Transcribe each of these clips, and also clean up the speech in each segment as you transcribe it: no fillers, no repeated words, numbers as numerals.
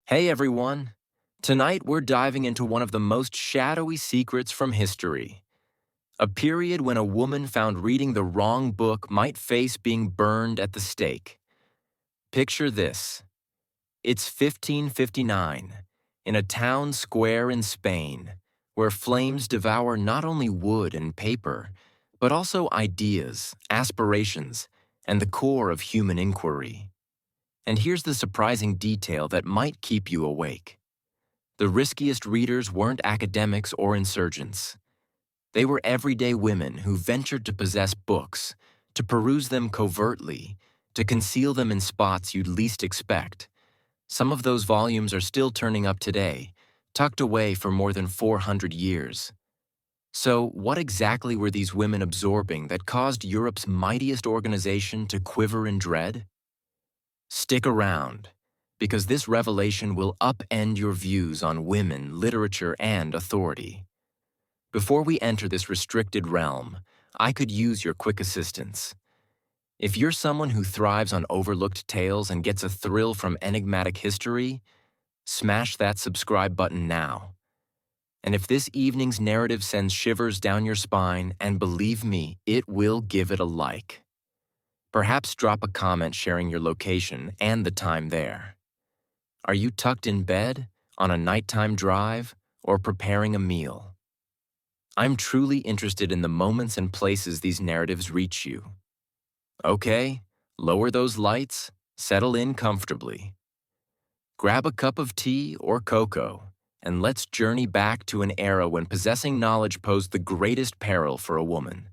Hey everyone! Tonight we're diving into one of the most shadowy secrets from history. A period when a woman found reading the wrong book might face being burned at the stake. Picture this. It's 1559, in a town square in Spain, where flames devour not only wood and paper, but also ideas, aspirations, and the core of human inquiry. And here's the surprising detail that might keep you awake. The riskiest readers weren't academics or insurgents. They were everyday women who ventured to possess books, to peruse them covertly, to conceal them in spots you'd least expect. Some of those volumes are still turning up today, tucked away for more than 400 years. So, what exactly were these women absorbing that caused Europe's mightiest organization to quiver in dread? Stick around, because this revelation will upend your views on women, literature, and authority. Before we enter this restricted realm, I could use your quick assistance. If you're someone who thrives on overlooked tales and gets a thrill from enigmatic history, smash that subscribe button now. And if this evening's narrative sends shivers down your spine, and believe me, it will, give it a like. Perhaps drop a comment sharing your location and the time there. Are you tucked in bed, on a nighttime drive, or preparing a meal? I'm truly interested in the moments and places these narratives reach you. Okay, lower those lights, settle in comfortably. Grab a cup of tea or cocoa, and let's journey back to an era when possessing knowledge posed the greatest peril for a woman.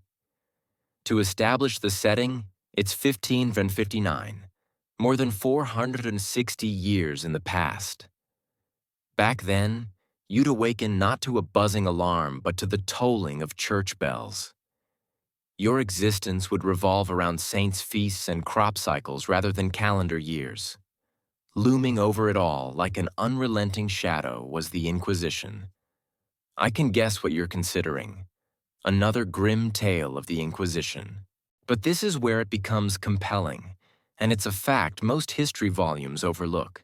To establish the setting, it's 1559, more than 460 years in the past. Back then, you'd awaken not to a buzzing alarm, but to the tolling of church bells. Your existence would revolve around saints' feasts and crop cycles rather than calendar years. Looming over it all like an unrelenting shadow was the Inquisition. I can guess what you're considering. Another grim tale of the Inquisition. But this is where it becomes compelling, and it's a fact most history volumes overlook.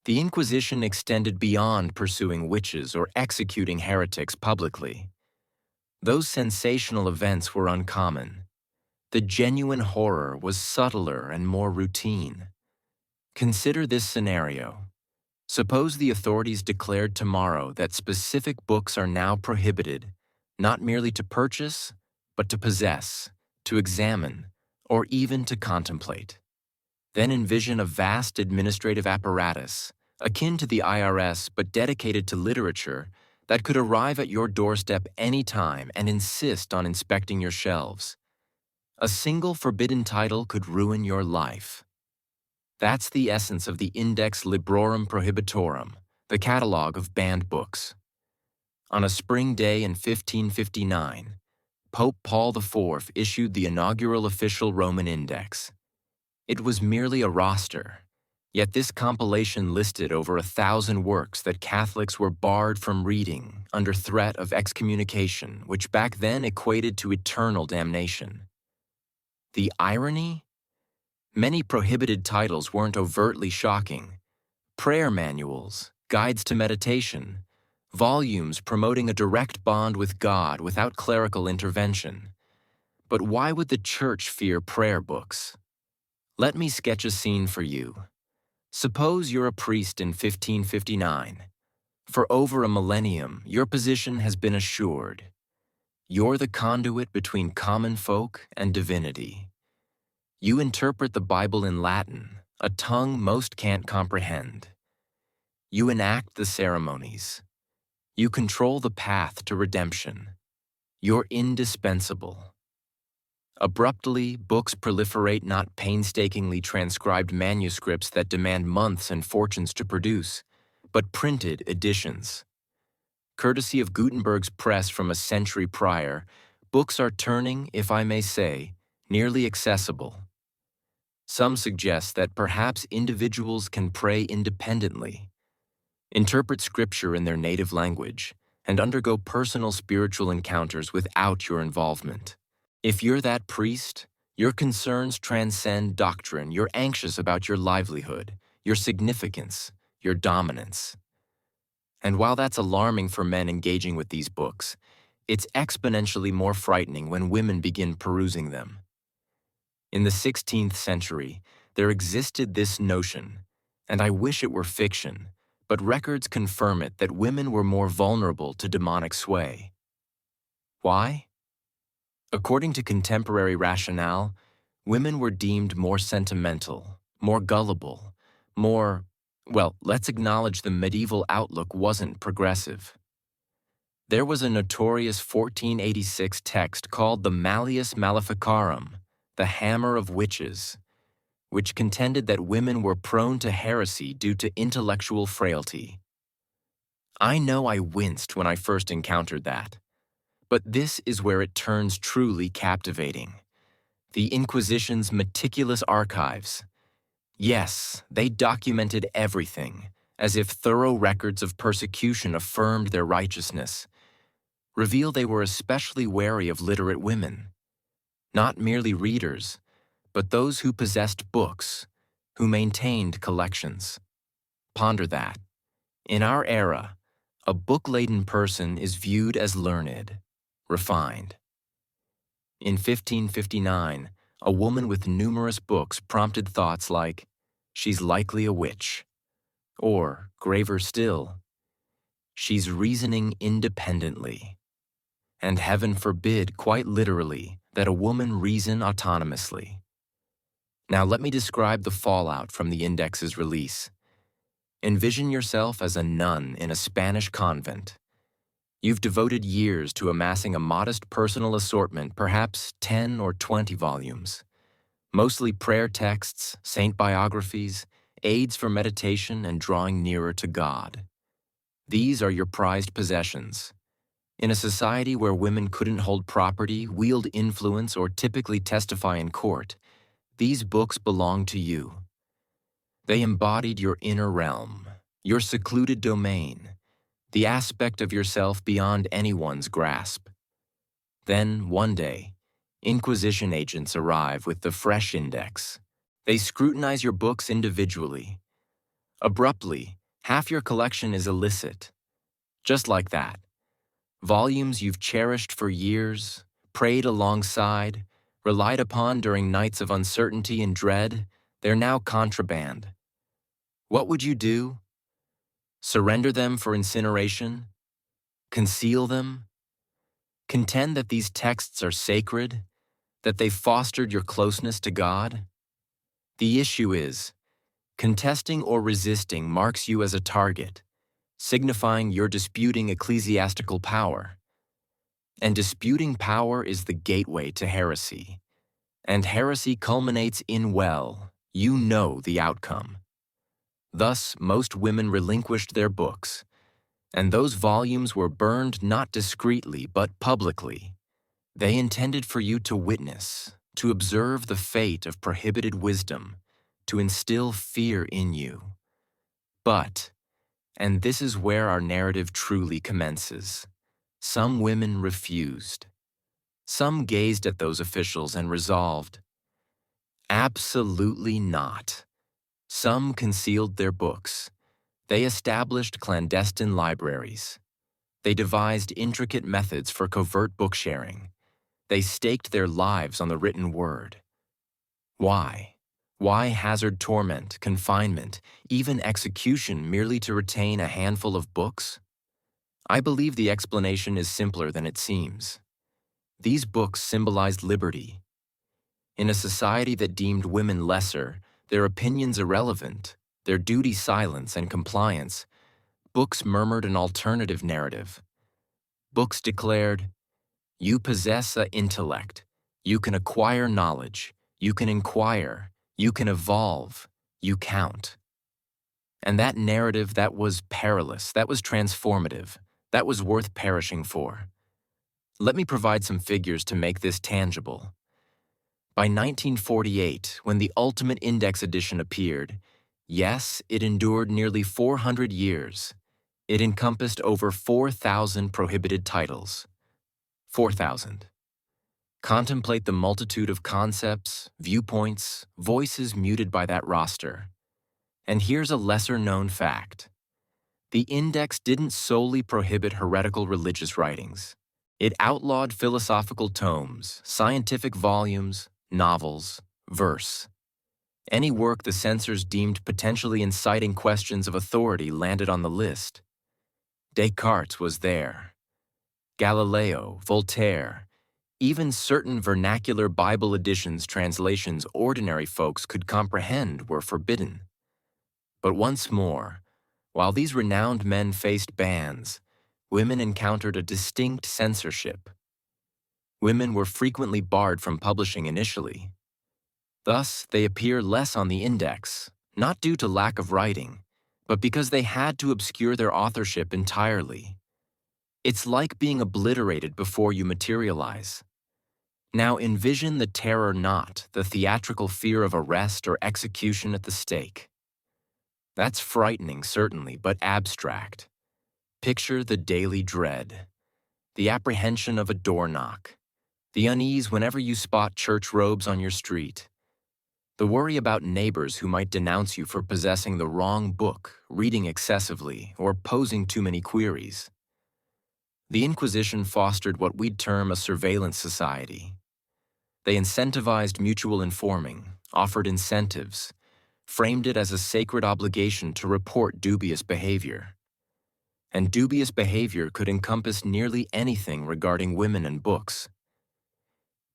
The Inquisition extended beyond pursuing witches or executing heretics publicly. Those sensational events were uncommon. The genuine horror was subtler and more routine. Consider this scenario. Suppose the authorities declared tomorrow that specific books are now prohibited, not merely to purchase, but to possess, to examine, or even to contemplate. Then envision a vast administrative apparatus, akin to the IRS but dedicated to literature, that could arrive at your doorstep anytime and insist on inspecting your shelves. A single forbidden title could ruin your life. That's the essence of the Index Librorum Prohibitorum, the catalog of banned books. On a spring day in 1559, Pope Paul IV issued the inaugural official Roman Index. It was merely a roster, yet this compilation listed over 1,000 works that Catholics were barred from reading under threat of excommunication, which back then equated to eternal damnation. The irony? Many prohibited titles weren't overtly shocking. Prayer manuals, guides to meditation, volumes promoting a direct bond with God without clerical intervention. But why would the Church fear prayer books? Let me sketch a scene for you. Suppose you're a priest in 1559. For over a millennium, your position has been assured. You're the conduit between common folk and divinity. You interpret the Bible in Latin, a tongue most can't comprehend. You enact the ceremonies. You control the path to redemption. You're indispensable. Abruptly, books proliferate, not painstakingly transcribed manuscripts that demand months and fortunes to produce, but printed editions. Courtesy of Gutenberg's press from a century prior, books are turning, if I may say, nearly accessible. Some suggest that perhaps individuals can pray independently, interpret scripture in their native language, and undergo personal spiritual encounters without your involvement. If you're that priest, your concerns transcend doctrine. You're anxious about your livelihood, your significance, your dominance. And while that's alarming for men engaging with these books, it's exponentially more frightening when women begin perusing them. In the 16th century, there existed this notion, and I wish it were fiction, but records confirm it, that women were more vulnerable to demonic sway. Why? According to contemporary rationale, women were deemed more sentimental, more gullible, more, well, let's acknowledge the medieval outlook wasn't progressive. There was a notorious 1486 text called the Malleus Maleficarum, the Hammer of Witches, which contended that women were prone to heresy due to intellectual frailty. I know I winced when I first encountered that, but this is where it turns truly captivating. The Inquisition's meticulous archives. Yes, they documented everything, as if thorough records of persecution affirmed their righteousness, reveal they were especially wary of literate women. Not merely readers, but those who possessed books, who maintained collections. Ponder that. In our era, a book-laden person is viewed as learned, refined. In 1559, a woman with numerous books prompted thoughts like, "She's likely a witch," or, graver still, "She's reasoning independently." And heaven forbid, quite literally, that a woman reason autonomously. Now let me describe the fallout from the index's release. Envision yourself as a nun in a Spanish convent. You've devoted years to amassing a modest personal assortment, perhaps 10 or 20 volumes. Mostly prayer texts, saint biographies, aids for meditation and drawing nearer to God. These are your prized possessions. In a society where women couldn't hold property, wield influence, or typically testify in court, these books belong to you. They embodied your inner realm, your secluded domain, the aspect of yourself beyond anyone's grasp. Then, one day, Inquisition agents arrive with the fresh index. They scrutinize your books individually. Abruptly, half your collection is illicit. Just like that. Volumes you've cherished for years, prayed alongside, relied upon during nights of uncertainty and dread, they're now contraband. What would you do? Surrender them for incineration? Conceal them? Contend that these texts are sacred? That they fostered your closeness to God? The issue is, contesting or resisting marks you as a target, signifying you're disputing ecclesiastical power. And disputing power is the gateway to heresy. And heresy culminates in, well, you know the outcome. Thus, most women relinquished their books, and those volumes were burned not discreetly but publicly. They intended for you to witness, to observe the fate of prohibited wisdom, to instill fear in you. But, and this is where our narrative truly commences, some women refused. Some gazed at those officials and resolved, absolutely not. Some concealed their books. They established clandestine libraries. They devised intricate methods for covert book sharing. They staked their lives on the written word. Why? Why hazard torment, confinement, even execution merely to retain a handful of books? I believe the explanation is simpler than it seems. These books symbolized liberty. In a society that deemed women lesser, their opinions irrelevant, their duty silence and compliance, books murmured an alternative narrative. Books declared, you possess an intellect, you can acquire knowledge, you can inquire, you can evolve, you count. And that narrative, that was perilous, that was transformative, that was worth perishing for. Let me provide some figures to make this tangible. By 1948, when the Ultimate Index edition appeared, yes, it endured nearly 400 years. It encompassed over 4,000 prohibited titles. 4,000. Contemplate the multitude of concepts, viewpoints, voices muted by that roster. And here's a lesser-known fact. The Index didn't solely prohibit heretical religious writings. It outlawed philosophical tomes, scientific volumes, novels, verse. Any work the censors deemed potentially inciting questions of authority landed on the list. Descartes was there. Galileo, Voltaire, even certain vernacular Bible editions translations ordinary folks could comprehend were forbidden. But once more, while these renowned men faced bans, women encountered a distinct censorship. Women were frequently barred from publishing initially. Thus, they appear less on the Index, not due to lack of writing, but because they had to obscure their authorship entirely. It's like being obliterated before you materialize. Now envision the terror not the theatrical fear of arrest or execution at the stake. That's frightening, certainly, but abstract. Picture the daily dread, the apprehension of a door knock, the unease whenever you spot church robes on your street, the worry about neighbors who might denounce you for possessing the wrong book, reading excessively, or posing too many queries. The Inquisition fostered what we'd term a surveillance society. They incentivized mutual informing, offered incentives, framed it as a sacred obligation to report dubious behavior. And dubious behavior could encompass nearly anything regarding women and books.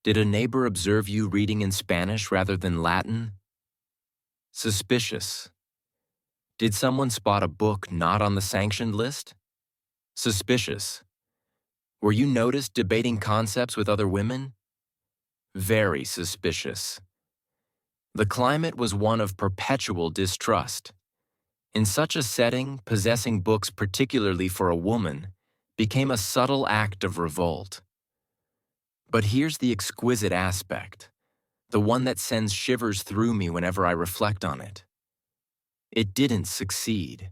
Did a neighbor observe you reading in Spanish rather than Latin? Suspicious. Did someone spot a book not on the sanctioned list? Suspicious. Were you noticed debating concepts with other women? Very suspicious. The climate was one of perpetual distrust. In such a setting, possessing books particularly for a woman became a subtle act of revolt. But here's the exquisite aspect, the one that sends shivers through me whenever I reflect on it. It didn't succeed.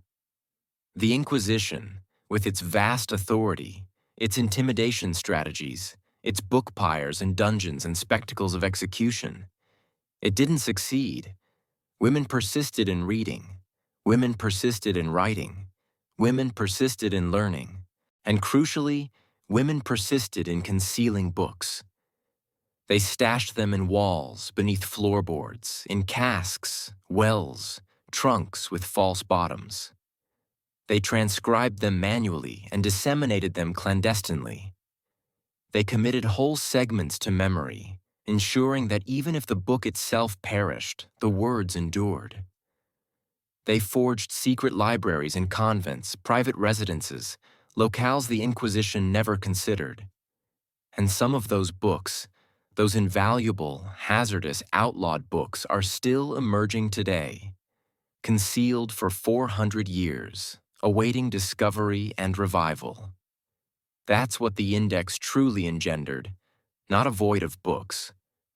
The Inquisition, with its vast authority, its intimidation strategies, its book pyres and dungeons and spectacles of execution, it didn't succeed. Women persisted in reading. Women persisted in writing. Women persisted in learning. And crucially, women persisted in concealing books. They stashed them in walls, beneath floorboards, in casks, wells, trunks with false bottoms. They transcribed them manually and disseminated them clandestinely. They committed whole segments to memory, ensuring that even if the book itself perished, the words endured. They forged secret libraries in convents, private residences, locales the Inquisition never considered. And some of those books, those invaluable, hazardous, outlawed books, are still emerging today, concealed for 400 years, awaiting discovery and revival. That's what the Index truly engendered, not a void of books,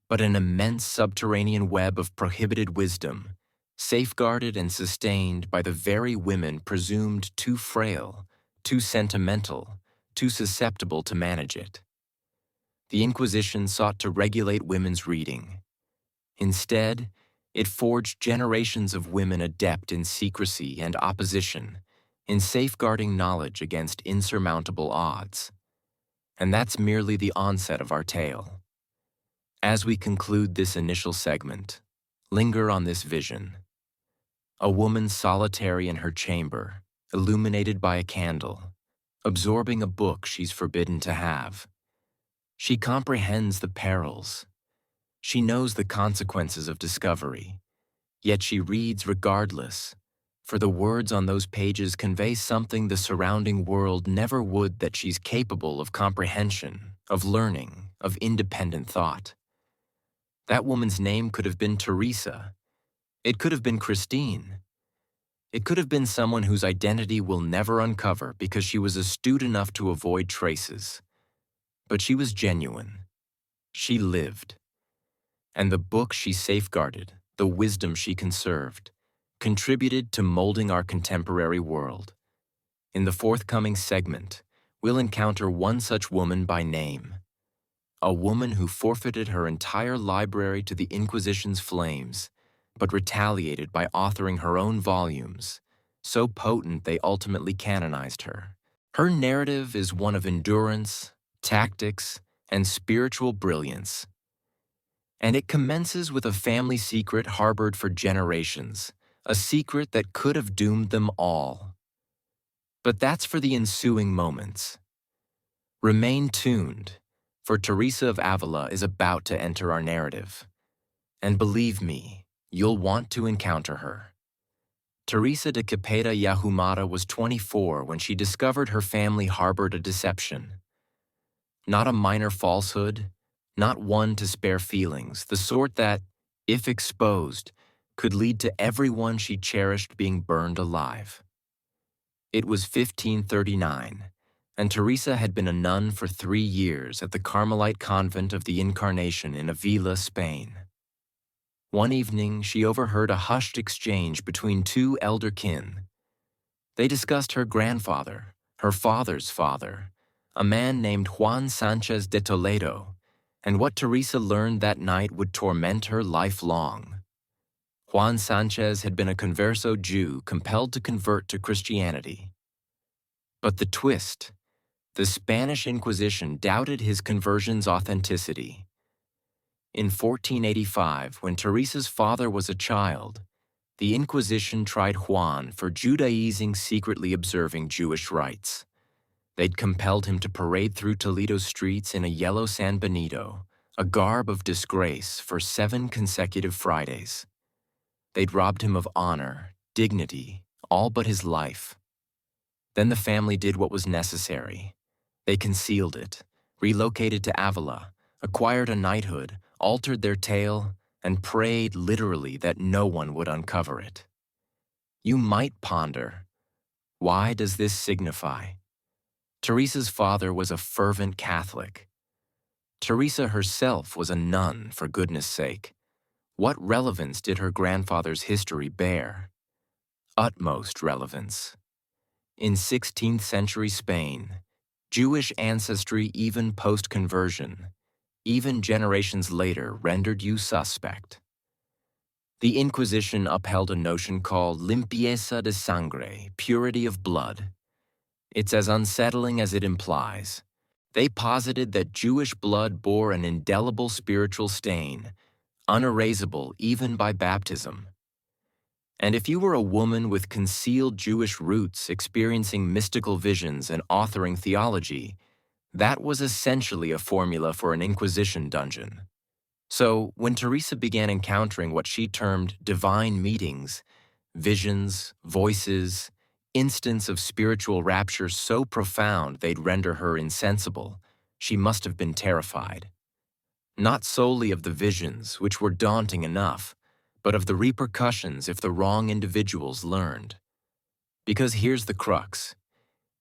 but an immense subterranean web of prohibited wisdom, safeguarded and sustained by the very women presumed too frail, too sentimental, too susceptible to manage it. The Inquisition sought to regulate women's reading. Instead, it forged generations of women adept in secrecy and opposition, in safeguarding knowledge against insurmountable odds. And that's merely the onset of our tale. As we conclude this initial segment, linger on this vision. A woman solitary in her chamber, illuminated by a candle, absorbing a book she's forbidden to have. She comprehends the perils. She knows the consequences of discovery, yet she reads regardless, for the words on those pages convey something the surrounding world never would, that she's capable of comprehension, of learning, of independent thought. That woman's name could have been Teresa. It could have been Christine. It could have been someone whose identity we'll never uncover because she was astute enough to avoid traces. But she was genuine. She lived. And the book she safeguarded, the wisdom she conserved, contributed to molding our contemporary world. In the forthcoming segment, we'll encounter one such woman by name. A woman who forfeited her entire library to the Inquisition's flames, but retaliated by authoring her own volumes, so potent they ultimately canonized her. Her narrative is one of endurance, tactics, and spiritual brilliance. And it commences with a family secret harbored for generations, a secret that could have doomed them all. But that's for the ensuing moments. Remain tuned, for Teresa of Avila is about to enter our narrative. And believe me, you'll want to encounter her. Teresa de Cepeda Yahumara was 24 when she discovered her family harbored a deception. Not a minor falsehood, not one to spare feelings, the sort that, if exposed, could lead to everyone she cherished being burned alive. It was 1539, and Teresa had been a nun for 3 years at the Carmelite Convent of the Incarnation in Avila, Spain. One evening, she overheard a hushed exchange between two elder kin. They discussed her grandfather, her father's father, a man named Juan Sanchez de Toledo, and what Teresa learned that night would torment her lifelong. Juan Sanchez had been a converso Jew compelled to convert to Christianity. But the twist, the Spanish Inquisition doubted his conversion's authenticity. In 1485, when Teresa's father was a child, the Inquisition tried Juan for Judaizing secretly observing Jewish rites. They'd compelled him to parade through Toledo streets in a yellow San Benito, a garb of disgrace, for 7 consecutive Fridays. They'd robbed him of honor, dignity, all but his life. Then the family did what was necessary. They concealed it, relocated to Avila, acquired a knighthood, altered their tale, and prayed literally that no one would uncover it. You might ponder, why does this signify? Teresa's father was a fervent Catholic. Teresa herself was a nun, for goodness sake. What relevance did her grandfather's history bear? Utmost relevance. In 16th century Spain, Jewish ancestry, even post-conversion, even generations later, rendered you suspect. The Inquisition upheld a notion called limpieza de sangre, purity of blood. It's as unsettling as it implies. They posited that Jewish blood bore an indelible spiritual stain, unerasable even by baptism. And if you were a woman with concealed Jewish roots experiencing mystical visions and authoring theology, that was essentially a formula for an Inquisition dungeon. So, when Teresa began encountering what she termed divine meetings, visions, voices, instants of spiritual rapture so profound they'd render her insensible, she must have been terrified. Not solely of the visions, which were daunting enough, but of the repercussions if the wrong individuals learned. Because here's the crux.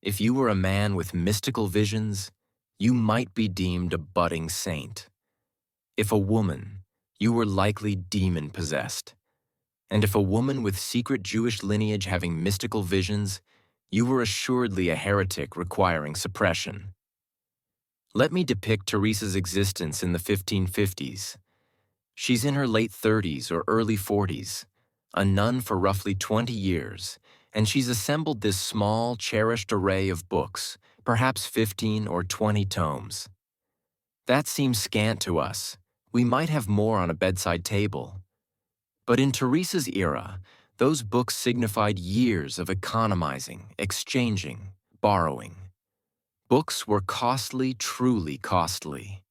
If you were a man with mystical visions, you might be deemed a budding saint. If a woman, you were likely demon-possessed. And if a woman with secret Jewish lineage having mystical visions, you were assuredly a heretic requiring suppression. Let me depict Teresa's existence in the 1550s. She's in her late 30s or early 40s, a nun for roughly 20 years, and she's assembled this small, cherished array of books, perhaps 15 or 20 tomes. That seems scant to us. We might have more on a bedside table. But in Teresa's era, those books signified years of economizing, exchanging, borrowing. Books were costly, truly costly.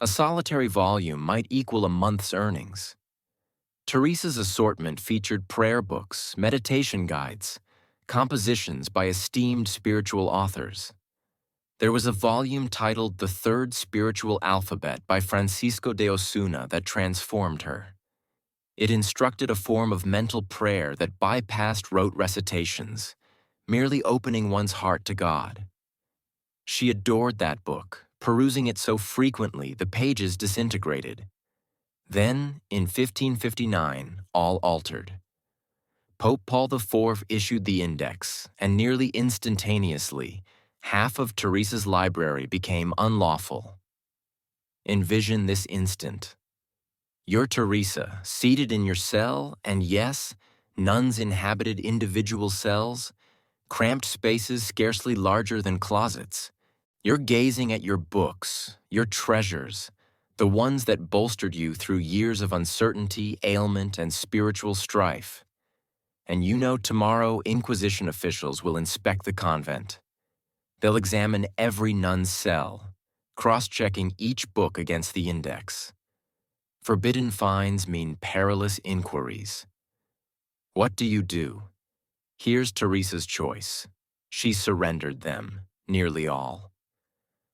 A solitary volume might equal a month's earnings. Teresa's assortment featured prayer books, meditation guides, compositions by esteemed spiritual authors. There was a volume titled The Third Spiritual Alphabet by Francisco de Osuna that transformed her. It instructed a form of mental prayer that bypassed rote recitations, merely opening one's heart to God. She adored that book, perusing it so frequently the pages disintegrated. Then, in 1559, all altered. Pope Paul IV issued the Index, and nearly instantaneously, half of Teresa's library became unlawful. Envision this instant. You're Teresa, seated in your cell, and yes, nuns inhabited individual cells, cramped spaces scarcely larger than closets. You're gazing at your books, your treasures, the ones that bolstered you through years of uncertainty, ailment, and spiritual strife. And you know tomorrow Inquisition officials will inspect the convent. They'll examine every nun's cell, cross-checking each book against the index. Forbidden finds mean perilous inquiries. What do you do? Here's Teresa's choice. She surrendered them, nearly all.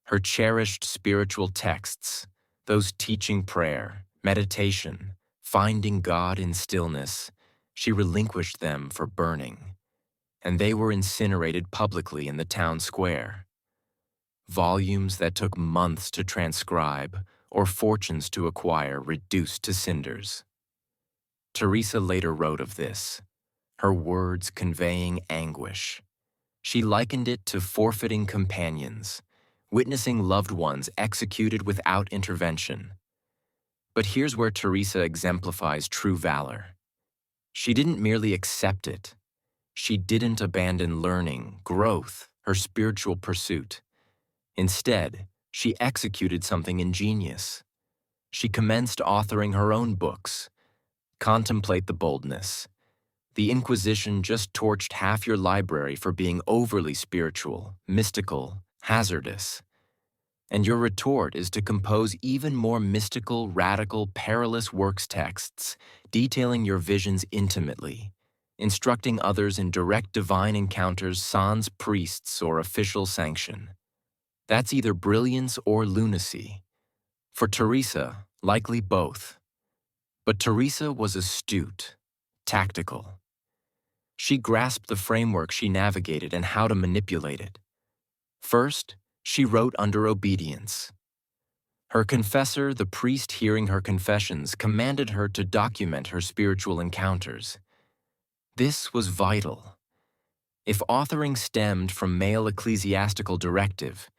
Her cherished spiritual texts, those teaching prayer, meditation, finding God in stillness, she relinquished them for burning, and they were incinerated publicly in the town square. Volumes that took months to transcribe or fortunes to acquire reduced to cinders. Teresa later wrote of this, her words conveying anguish. She likened it to forfeiting companions, witnessing loved ones executed without intervention. But here's where Teresa exemplifies true valor. She didn't merely accept it. She didn't abandon learning, growth, her spiritual pursuit. Instead, she executed something ingenious. She commenced authoring her own books. Contemplate the boldness. The Inquisition just torched half your library for being overly spiritual, mystical, hazardous. And your retort is to compose even more mystical, radical, perilous works texts, detailing your visions intimately, instructing others in direct divine encounters sans priests or official sanction. That's either brilliance or lunacy. For Teresa, likely both. But Teresa was astute, tactical. She grasped the framework she navigated and how to manipulate it. First, she wrote under obedience. Her confessor, the priest hearing her confessions, commanded her to document her spiritual encounters. This was vital. If authoring stemmed from male ecclesiastical directive,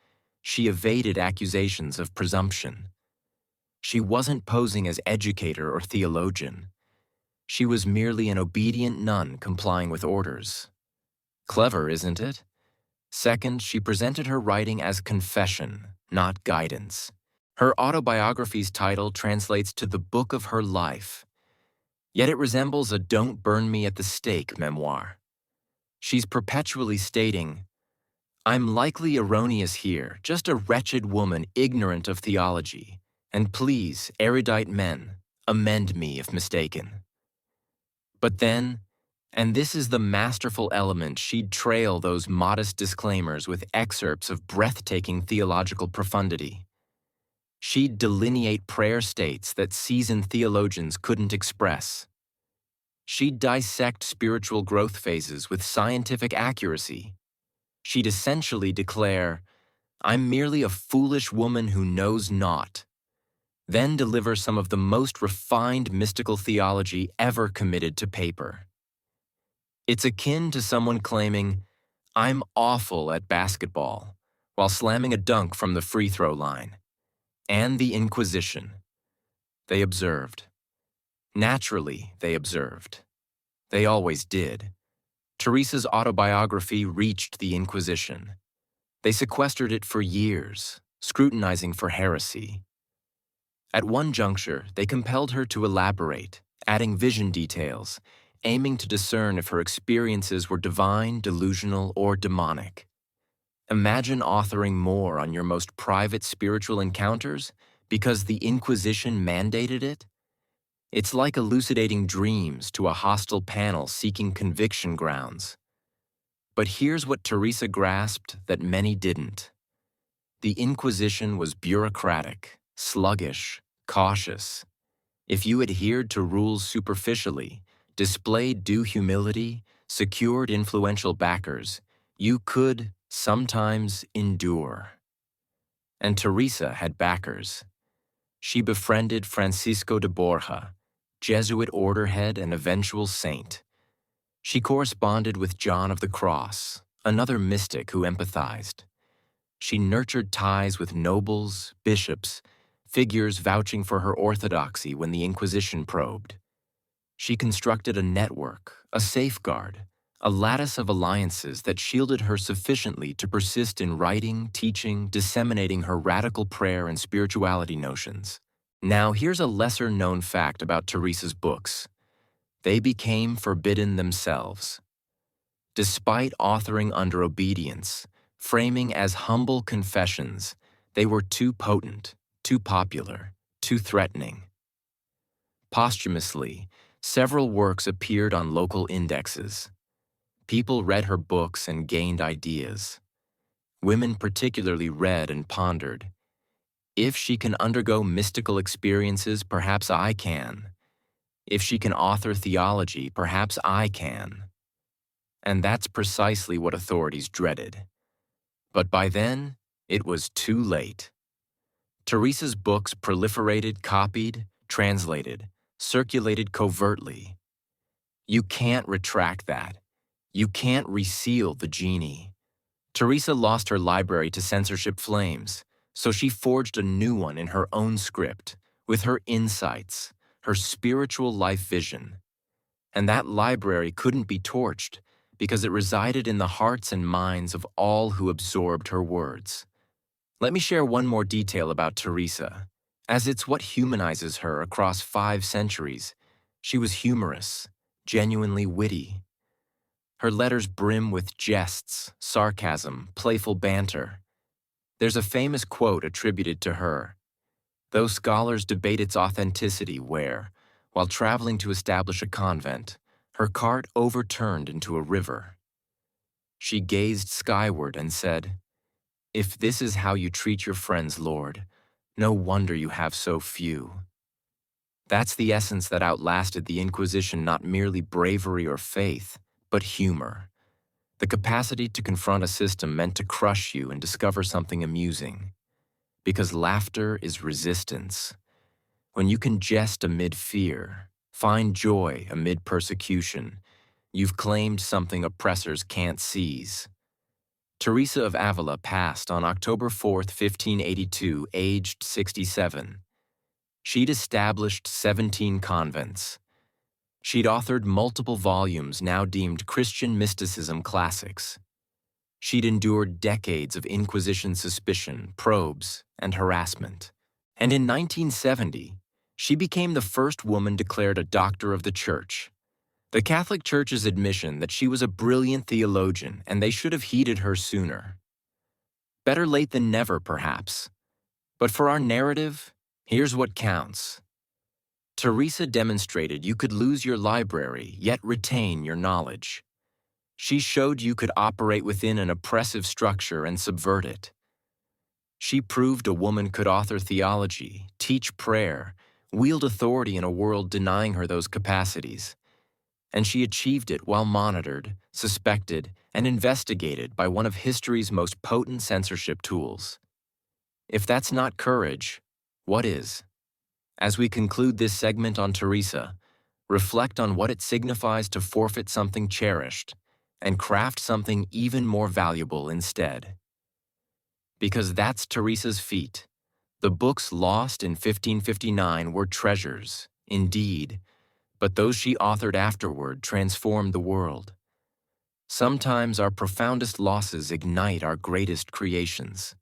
she evaded accusations of presumption. She wasn't posing as educator or theologian. She was merely an obedient nun complying with orders. Clever, isn't it? Second, she presented her writing as confession, not guidance. Her autobiography's title translates to the book of her life, yet it resembles a "don't burn me at the stake" memoir. She's perpetually stating, "I'm likely erroneous here, just a wretched woman ignorant of theology, and please, erudite men, amend me if mistaken." But then, and this is the masterful element, she'd trail those modest disclaimers with excerpts of breathtaking theological profundity. She'd delineate prayer states that seasoned theologians couldn't express. She'd dissect spiritual growth phases with scientific accuracy. She'd essentially declare, "I'm merely a foolish woman who knows not," then deliver some of the most refined mystical theology ever committed to paper. It's akin to someone claiming, "I'm awful at basketball," while slamming a dunk from the free throw line. And the Inquisition. They observed. Naturally, they observed. They always did. Teresa's autobiography reached the Inquisition. They sequestered it for years, scrutinizing for heresy. At one juncture, they compelled her to elaborate, adding vision details, aiming to discern if her experiences were divine, delusional, or demonic. Imagine authoring more on your most private spiritual encounters because the Inquisition mandated it. It's like elucidating dreams to a hostile panel seeking conviction grounds. But here's what Teresa grasped that many didn't. The Inquisition was bureaucratic, sluggish, cautious. If you adhered to rules superficially, displayed due humility, secured influential backers, you could sometimes endure. And Teresa had backers. She befriended Francisco de Borja, Jesuit order head and eventual saint. She corresponded with John of the Cross, another mystic who empathized. She nurtured ties with nobles, bishops, figures vouching for her orthodoxy when the Inquisition probed. She constructed a network, a safeguard, a lattice of alliances that shielded her sufficiently to persist in writing, teaching, disseminating her radical prayer and spirituality notions. Now, here's a lesser-known fact about Teresa's books. They became forbidden themselves. Despite authoring under obedience, framing as humble confessions, they were too potent, too popular, too threatening. Posthumously, several works appeared on local indexes. People read her books and gained ideas. Women particularly read and pondered. If she can undergo mystical experiences, perhaps I can. If she can author theology, perhaps I can. And that's precisely what authorities dreaded. But by then, it was too late. Teresa's books proliferated, copied, translated, circulated covertly. You can't retract that. You can't reseal the genie. Teresa lost her library to censorship flames, so she forged a new one in her own script, with her insights, her spiritual life vision. And that library couldn't be torched because it resided in the hearts and minds of all who absorbed her words. Let me share one more detail about Teresa, as it's what humanizes her across 5 centuries. She was humorous, genuinely witty. Her letters brim with jests, sarcasm, playful banter. There's a famous quote attributed to her. Though scholars debate its authenticity where, while traveling to establish a convent, her cart overturned into a river. She gazed skyward and said, "If this is how you treat your friends, Lord, no wonder you have so few." That's the essence that outlasted the Inquisition, not merely bravery or faith, but humor. The capacity to confront a system meant to crush you and discover something amusing. Because laughter is resistance. When you can jest amid fear, find joy amid persecution, you've claimed something oppressors can't seize. Teresa of Avila passed on October 4, 1582, aged 67. She'd established 17 convents. She'd authored multiple volumes now deemed Christian mysticism classics. She'd endured decades of Inquisition suspicion, probes, and harassment. And in 1970, she became the first woman declared a doctor of the Church. The Catholic Church's admission that she was a brilliant theologian and they should have heeded her sooner. Better late than never, perhaps. But for our narrative, here's what counts. Teresa demonstrated you could lose your library, yet retain your knowledge. She showed you could operate within an oppressive structure and subvert it. She proved a woman could author theology, teach prayer, wield authority in a world denying her those capacities. And she achieved it while monitored, suspected, and investigated by one of history's most potent censorship tools. If that's not courage, what is? As we conclude this segment on Teresa, reflect on what it signifies to forfeit something cherished and craft something even more valuable instead. Because that's Teresa's feat. The books lost in 1559 were treasures, indeed, but those she authored afterward transformed the world. Sometimes our profoundest losses ignite our greatest creations.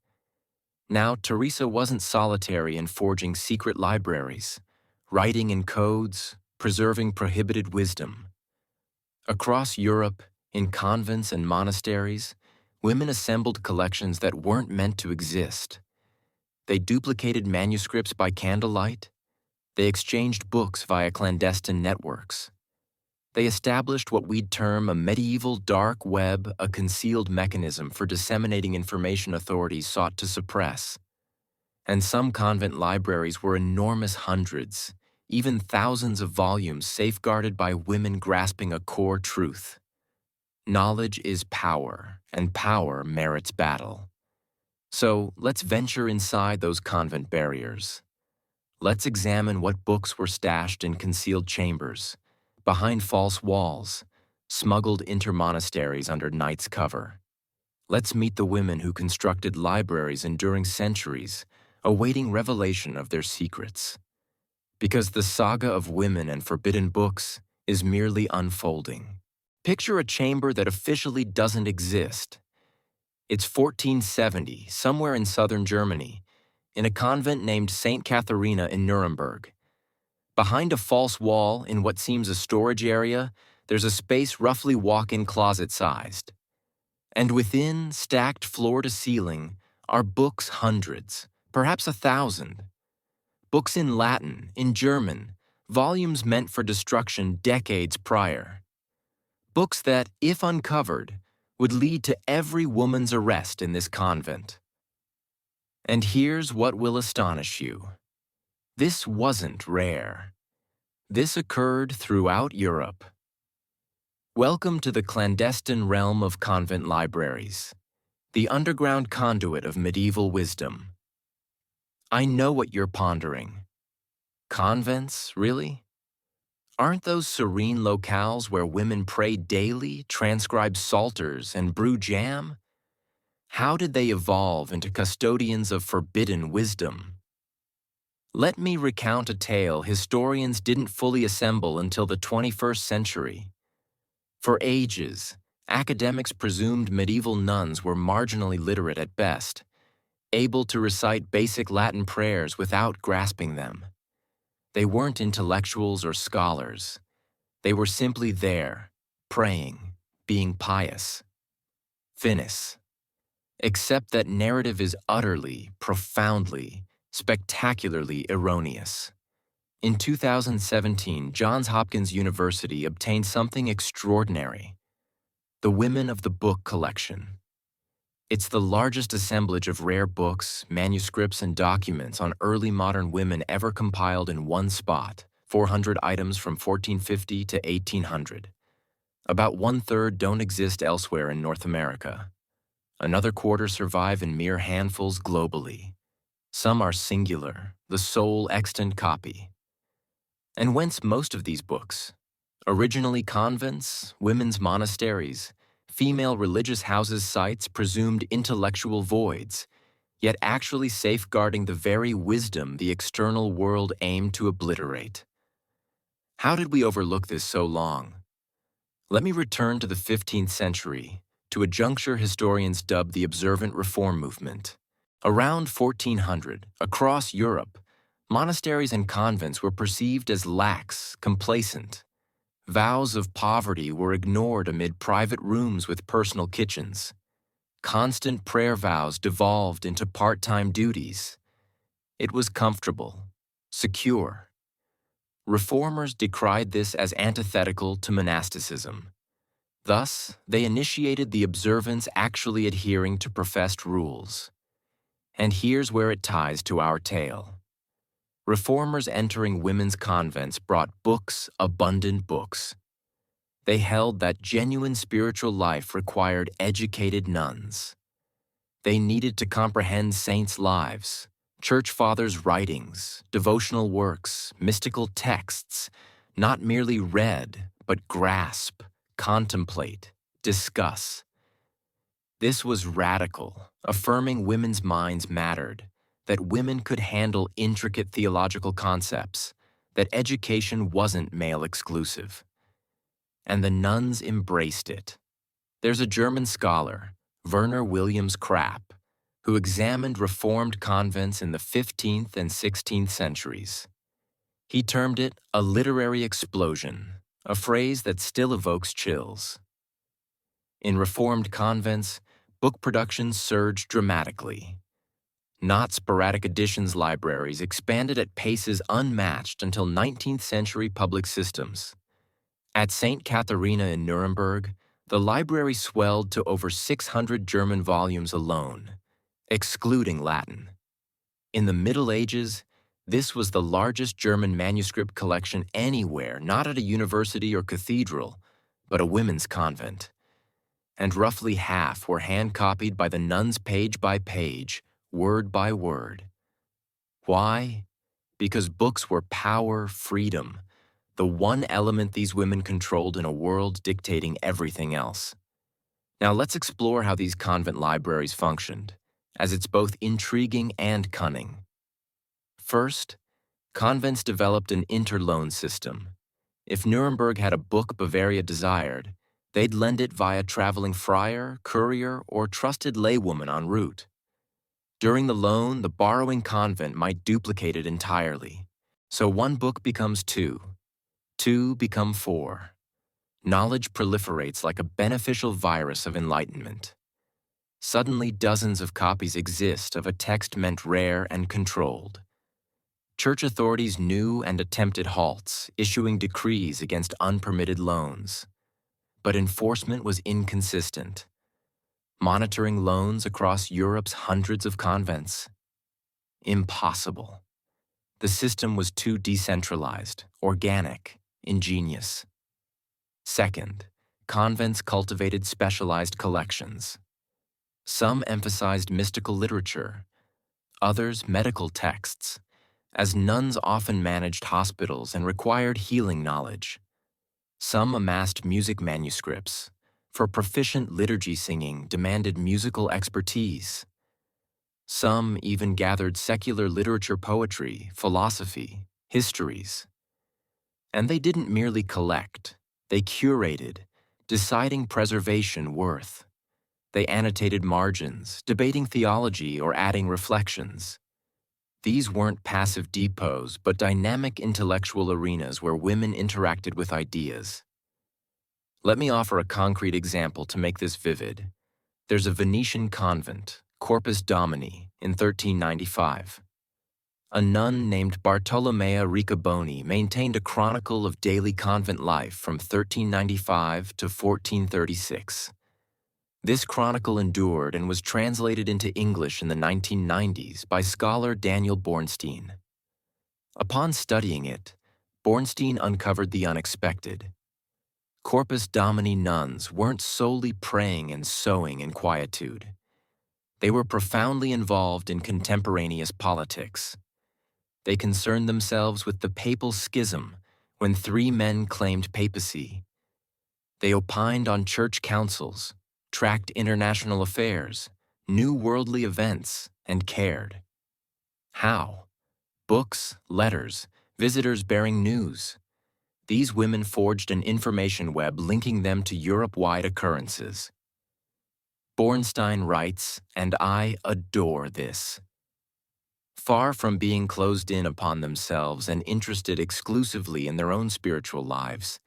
Now, Teresa wasn't solitary in forging secret libraries, writing in codes, preserving prohibited wisdom. Across Europe, in convents and monasteries, women assembled collections that weren't meant to exist. They duplicated manuscripts by candlelight. They exchanged books via clandestine networks. They established what we'd term a medieval dark web, a concealed mechanism for disseminating information authorities sought to suppress. And some convent libraries were enormous hundreds, even thousands of volumes safeguarded by women grasping a core truth. Knowledge is power, and power merits battle. So let's venture inside those convent barriers. Let's examine what books were stashed in concealed chambers, behind false walls, smuggled into monasteries under night's cover. Let's meet the women who constructed libraries enduring centuries, awaiting revelation of their secrets. Because the saga of women and forbidden books is merely unfolding. Picture a chamber that officially doesn't exist. It's 1470, somewhere in southern Germany, in a convent named St. Katharina in Nuremberg. Behind a false wall, in what seems a storage area, there's a space roughly walk-in closet-sized. And within, stacked floor to ceiling, are books hundreds, perhaps 1,000. Books in Latin, in German, volumes meant for destruction decades prior. Books that, if uncovered, would lead to every woman's arrest in this convent. And here's what will astonish you. This wasn't rare. This occurred throughout Europe. Welcome to the clandestine realm of convent libraries, the underground conduit of medieval wisdom. I know what you're pondering. Convents, really? Aren't those serene locales where women pray daily, transcribe psalters, and brew jam? How did they evolve into custodians of forbidden wisdom? Let me recount a tale historians didn't fully assemble until the 21st century. For ages, academics presumed medieval nuns were marginally literate at best, able to recite basic Latin prayers without grasping them. They weren't intellectuals or scholars. They were simply there, praying, being pious. Finis. Except that narrative is utterly, profoundly, spectacularly erroneous. In 2017, Johns Hopkins University obtained something extraordinary: the Women of the Book collection. It's the largest assemblage of rare books, manuscripts, and documents on early modern women ever compiled in one spot, 400 items from 1450 to 1800. About 1/3 don't exist elsewhere in North America. Another quarter survive in mere handfuls globally. Some are singular, the sole extant copy. And whence most of these books? Originally convents, women's monasteries, female religious houses' sites presumed intellectual voids, yet actually safeguarding the very wisdom the external world aimed to obliterate. How did we overlook this so long? Let me return to the 15th century, to a juncture historians dub the Observant Reform movement. Around 1400, across Europe, monasteries and convents were perceived as lax, complacent. Vows of poverty were ignored amid private rooms with personal kitchens. Constant prayer vows devolved into part-time duties. It was comfortable, secure. Reformers decried this as antithetical to monasticism. Thus, they initiated the observance actually adhering to professed rules. And here's where it ties to our tale. Reformers entering women's convents brought books, abundant books. They held that genuine spiritual life required educated nuns. They needed to comprehend saints' lives, church fathers' writings, devotional works, mystical texts, not merely read, but grasp, contemplate, discuss. This was radical, affirming women's minds mattered, that women could handle intricate theological concepts, that education wasn't male-exclusive. And the nuns embraced it. There's a German scholar, Werner Williams Krapp, who examined Reformed convents in the 15th and 16th centuries. He termed it a literary explosion, a phrase that still evokes chills. In Reformed convents, book production surged dramatically. Not sporadic editions libraries expanded at paces unmatched until 19th century public systems. At St. Katharina in Nuremberg, the library swelled to over 600 German volumes alone, excluding Latin. In the Middle Ages, this was the largest German manuscript collection anywhere, not at a university or cathedral, but a women's convent. And roughly half were hand-copied by the nuns page by page, word by word. Why? Because books were power, freedom, the one element these women controlled in a world dictating everything else. Now let's explore how these convent libraries functioned, as it's both intriguing and cunning. First, convents developed an interloan system. If Nuremberg had a book Bavaria desired, they'd lend it via traveling friar, courier, or trusted laywoman en route. During the loan, the borrowing convent might duplicate it entirely. So one book becomes two become four. Knowledge proliferates like a beneficial virus of enlightenment. Suddenly, dozens of copies exist of a text meant rare and controlled. Church authorities knew and attempted halts, issuing decrees against unpermitted loans. But enforcement was inconsistent. Monitoring loans across Europe's hundreds of convents? Impossible. The system was too decentralized, organic, ingenious. Second, convents cultivated specialized collections. Some emphasized mystical literature, others medical texts, as nuns often managed hospitals and required healing knowledge. Some amassed music manuscripts, for proficient liturgy singing demanded musical expertise. Some even gathered secular literature, poetry, philosophy, histories. And they didn't merely collect, they curated, deciding preservation worth. They annotated margins, debating theology or adding reflections. These weren't passive depots, but dynamic intellectual arenas where women interacted with ideas. Let me offer a concrete example to make this vivid. There's a Venetian convent, Corpus Domini, in 1395. A nun named Bartolomea Riccoboni maintained a chronicle of daily convent life from 1395 to 1436. This chronicle endured and was translated into English in the 1990s by scholar Daniel Bornstein. Upon studying it, Bornstein uncovered the unexpected. Corpus Domini nuns weren't solely praying and sewing in quietude. They were profoundly involved in contemporaneous politics. They concerned themselves with the papal schism when 3 men claimed papacy. They opined on church councils, tracked international affairs, knew worldly events, and cared. How? Books, letters, visitors bearing news. These women forged an information web linking them to Europe-wide occurrences. Bornstein writes, and I adore this. Far from being closed in upon themselves and interested exclusively in their own spiritual lives,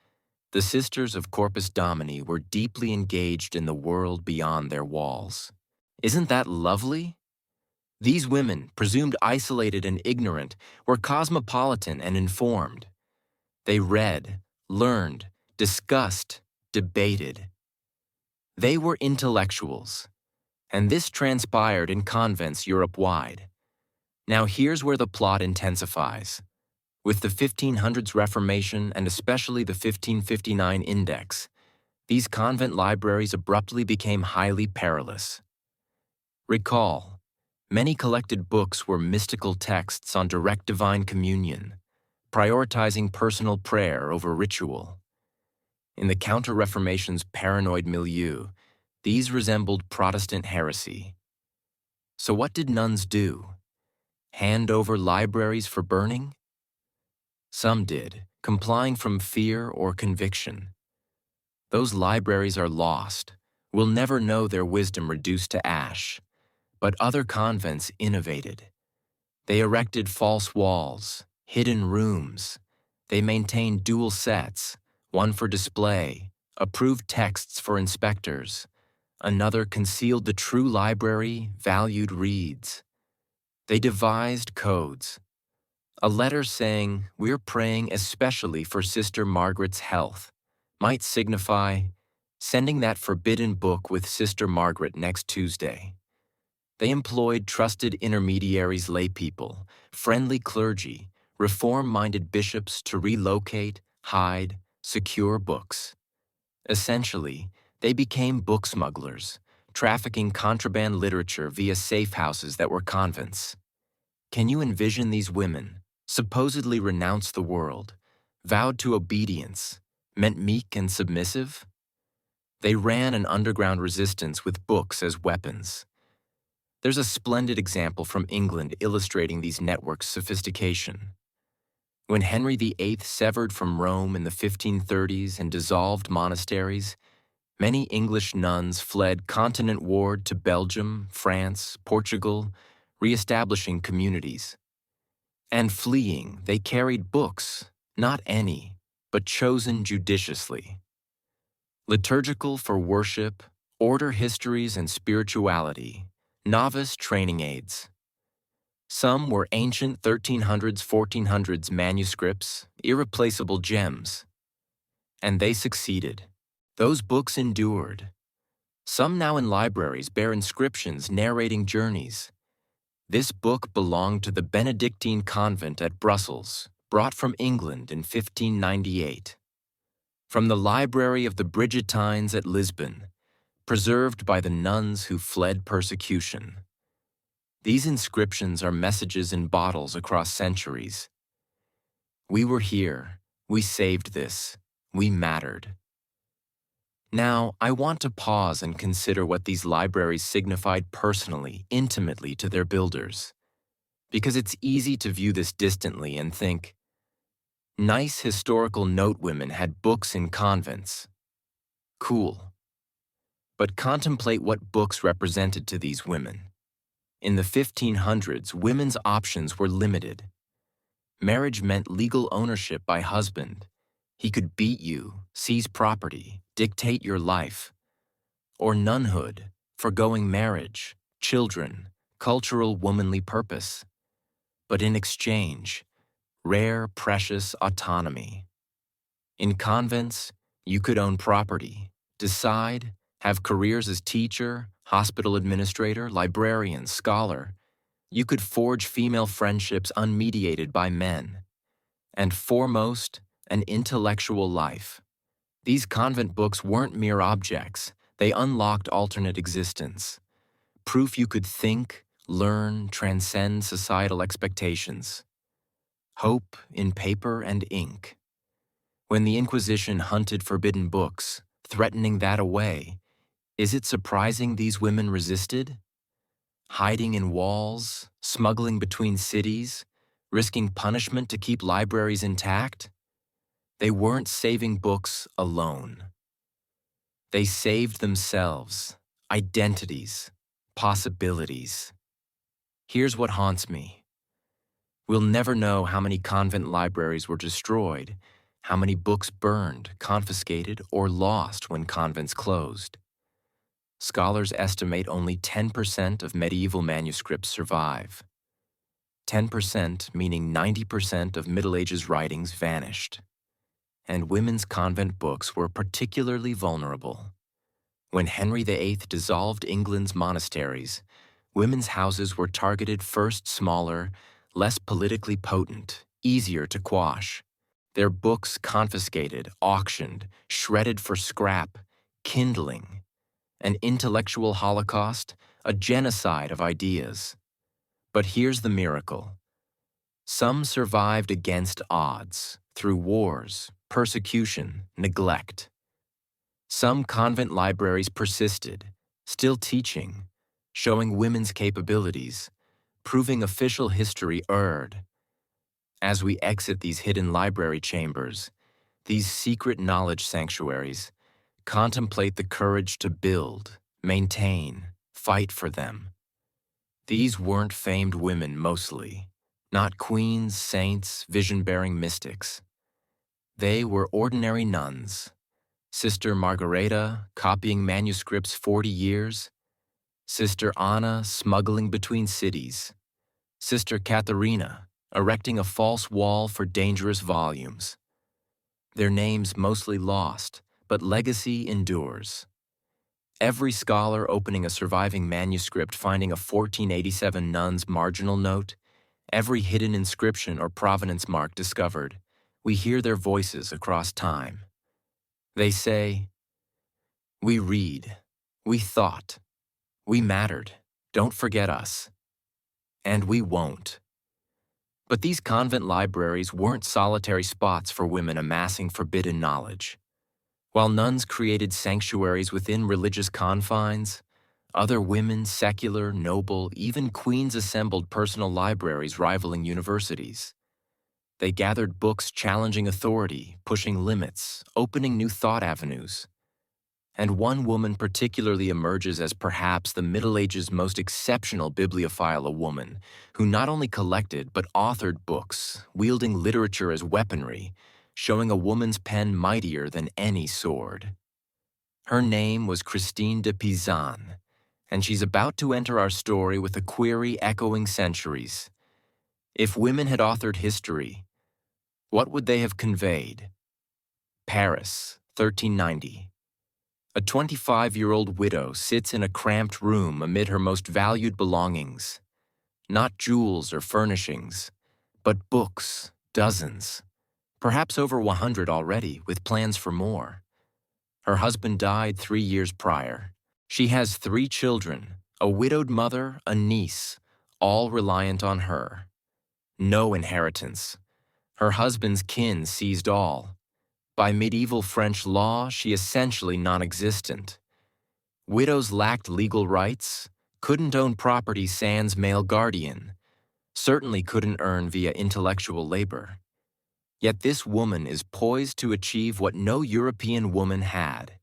the Sisters of Corpus Domini were deeply engaged in the world beyond their walls. Isn't that lovely? These women, presumed isolated and ignorant, were cosmopolitan and informed. They read, learned, discussed, debated. They were intellectuals, and this transpired in convents Europe-wide. Now here's where the plot intensifies. With the 1500s Reformation and especially the 1559 Index, these convent libraries abruptly became highly perilous. Recall, many collected books were mystical texts on direct divine communion, prioritizing personal prayer over ritual. In the Counter-Reformation's paranoid milieu, these resembled Protestant heresy. So what did nuns do? Hand over libraries for burning? Some did, complying from fear or conviction. Those libraries are lost. We'll never know their wisdom reduced to ash. But other convents innovated. They erected false walls, hidden rooms. They maintained dual sets, one for display, approved texts for inspectors. Another concealed the true library, valued reads. They devised codes. A letter saying, "We're praying especially for Sister Margaret's health," might signify, sending that forbidden book with Sister Margaret next Tuesday. They employed trusted intermediaries, laypeople, friendly clergy, reform-minded bishops to relocate, hide, secure books. Essentially, they became book smugglers, trafficking contraband literature via safe houses that were convents. Can you envision these women, supposedly renounced the world, vowed to obedience, meant meek and submissive? They ran an underground resistance with books as weapons. There's a splendid example from England illustrating these networks' sophistication. When Henry VIII severed from Rome in the 1530s and dissolved monasteries, many English nuns fled continent-ward to Belgium, France, Portugal, re-establishing communities. And fleeing, they carried books, not any, but chosen judiciously. Liturgical for worship, order histories and spirituality, novice training aids. Some were ancient 1300s, 1400s manuscripts, irreplaceable gems. And they succeeded. Those books endured. Some now in libraries bear inscriptions narrating journeys. This book belonged to the Benedictine convent at Brussels, brought from England in 1598. From the library of the Brigittines at Lisbon, preserved by the nuns who fled persecution. These inscriptions are messages in bottles across centuries. We were here, we saved this, we mattered. Now, I want to pause and consider what these libraries signified personally, intimately to their builders. Because it's easy to view this distantly and think, nice historical notewomen had books in convents. Cool. But contemplate what books represented to these women. In the 1500s, women's options were limited. Marriage meant legal ownership by husband. He could beat you, seize property, dictate your life. Or nunhood, forgoing marriage, children, cultural womanly purpose. But in exchange, rare, precious autonomy. In convents, you could own property, decide, have careers as teacher, hospital administrator, librarian, scholar. You could forge female friendships unmediated by men. And foremost, an intellectual life. These convent books weren't mere objects. They unlocked alternate existence. Proof you could think, learn, transcend societal expectations. Hope in paper and ink. When the Inquisition hunted forbidden books, threatening that away, is it surprising these women resisted? Hiding in walls, smuggling between cities, risking punishment to keep libraries intact? They weren't saving books alone. They saved themselves, identities, possibilities. Here's what haunts me. We'll never know how many convent libraries were destroyed, how many books burned, confiscated, or lost when convents closed. Scholars estimate only 10% of medieval manuscripts survive. 10% meaning 90% of Middle Ages writings vanished. And women's convent books were particularly vulnerable. When Henry VIII dissolved England's monasteries, women's houses were targeted first smaller, less politically potent, easier to quash. Their books confiscated, auctioned, shredded for scrap, kindling. An intellectual holocaust, a genocide of ideas. But here's the miracle. Some survived against odds, through wars, persecution, neglect. Some convent libraries persisted, still teaching, showing women's capabilities, proving official history erred. As we exit these hidden library chambers, these secret knowledge sanctuaries, contemplate the courage to build, maintain, fight for them. These weren't famed women mostly, not queens, saints, vision-bearing mystics. They were ordinary nuns. Sister Margareta, copying manuscripts 40 years. Sister Anna, smuggling between cities. Sister Katharina, erecting a false wall for dangerous volumes. Their names mostly lost, but legacy endures. Every scholar opening a surviving manuscript finding a 1487 nun's marginal note, every hidden inscription or provenance mark discovered, we hear their voices across time. They say, "We read, we thought, we mattered, don't forget us." And we won't. But these convent libraries weren't solitary spots for women amassing forbidden knowledge. While nuns created sanctuaries within religious confines, Other women, secular, noble, even queens assembled personal libraries rivaling universities. They gathered books challenging authority, pushing limits, opening new thought avenues. And one woman particularly emerges as perhaps the Middle Ages' most exceptional bibliophile, a woman who not only collected but authored books, wielding literature as weaponry, showing a woman's pen mightier than any sword. Her name was Christine de Pizan, and she's about to enter our story with a query echoing centuries. If women had authored history, what would they have conveyed? Paris, 1390. A 25-year-old widow sits in a cramped room amid her most valued belongings. Not jewels or furnishings, but books, dozens, perhaps over 100 already, with plans for more. Her husband died 3 years prior. She has 3 children, a widowed mother, a niece, all reliant on her. No inheritance. Her husband's kin seized all. By medieval French law, she essentially non-existent. Widows lacked legal rights, couldn't own property sans male guardian, certainly couldn't earn via intellectual labor. Yet this woman is poised to achieve what no European woman had.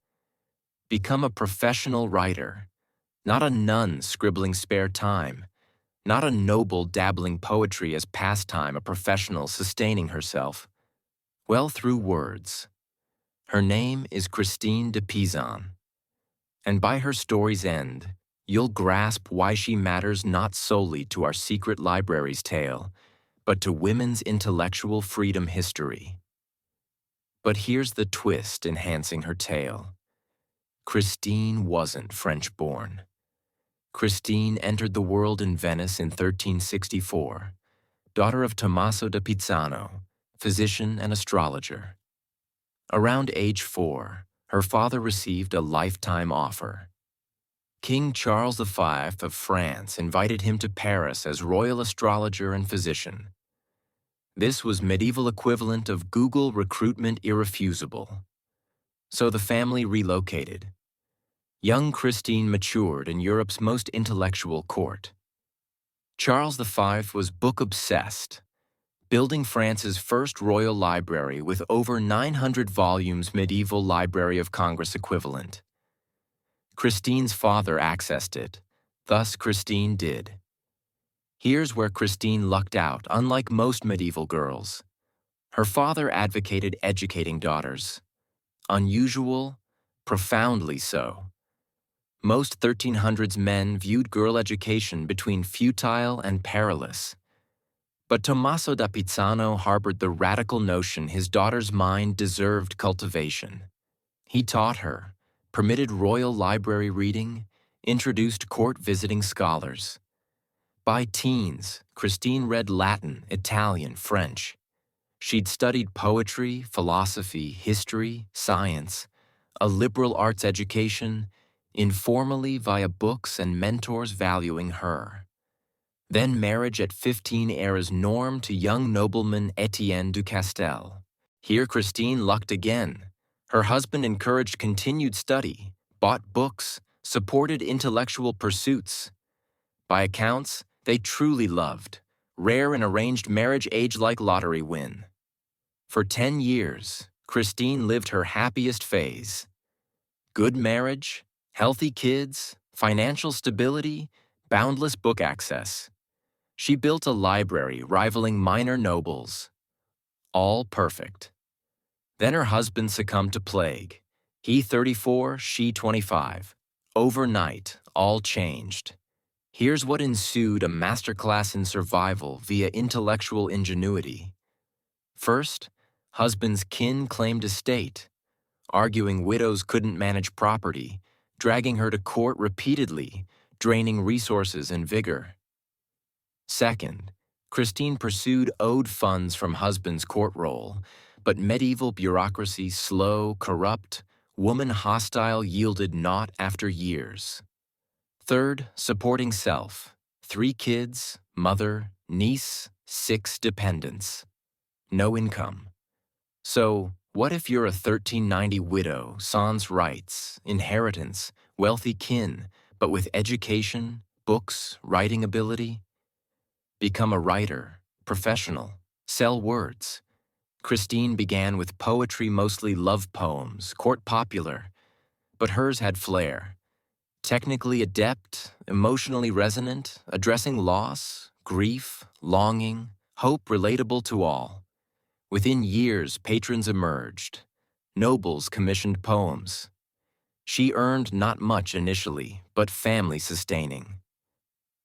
Become a professional writer, not a nun scribbling spare time, not a noble dabbling poetry as pastime, a professional sustaining herself. Well, through words. Her name is Christine de Pizan, and by her story's end, you'll grasp why she matters not solely to our secret library's tale, but to women's intellectual freedom history. But here's the twist enhancing her tale. Christine wasn't French-born. Christine entered the world in Venice in 1364, daughter of Tommaso da Pizzano, physician and astrologer. Around age 4, her father received a lifetime offer. King Charles V of France invited him to Paris as royal astrologer and physician. This was medieval equivalent of Google recruitment irrefusable. So the family relocated. Young Christine matured in Europe's most intellectual court. Charles V was book-obsessed, building France's first royal library with over 900 volumes medieval Library of Congress equivalent. Christine's father accessed it, thus Christine did. Here's where Christine lucked out, unlike most medieval girls. Her father advocated educating daughters. Unusual, profoundly so. Most 1300s men viewed girl education between futile and perilous. But Tommaso da Pizzano harbored the radical notion his daughter's mind deserved cultivation. He taught her, permitted royal library reading, introduced court-visiting scholars. By teens, Christine read Latin, Italian, French. She'd studied poetry, philosophy, history, science, a liberal arts education, informally via books and mentors valuing her. Then marriage at 15 era's norm to young nobleman Etienne du Castel. Here Christine lucked again. Her husband encouraged continued study, bought books, supported intellectual pursuits. By accounts, they truly loved, rare in arranged marriage age-like lottery win. For 10 years, Christine lived her happiest phase. Good marriage, healthy kids, financial stability, boundless book access. She built a library rivaling minor nobles. All perfect. Then her husband succumbed to plague. He 34, she 25. Overnight, all changed. Here's what ensued: a masterclass in survival via intellectual ingenuity. First, husband's kin claimed estate, arguing widows couldn't manage property, dragging her to court repeatedly, draining resources and vigor. Second, Christine pursued owed funds from husband's court roll, but medieval bureaucracy, slow, corrupt, woman-hostile, yielded naught after years. Third, supporting self. 3 kids, mother, niece, 6 dependents. No income. So, what if you're a 1390 widow, sans rights, inheritance, wealthy kin, but with education, books, writing ability. Become a writer, professional, sell words. Christine began with poetry, mostly love poems, court popular, but hers had flair. Technically adept, emotionally resonant, addressing loss, grief, longing, hope relatable to all. Within years, patrons emerged. Nobles commissioned poems. She earned not much initially, but family-sustaining.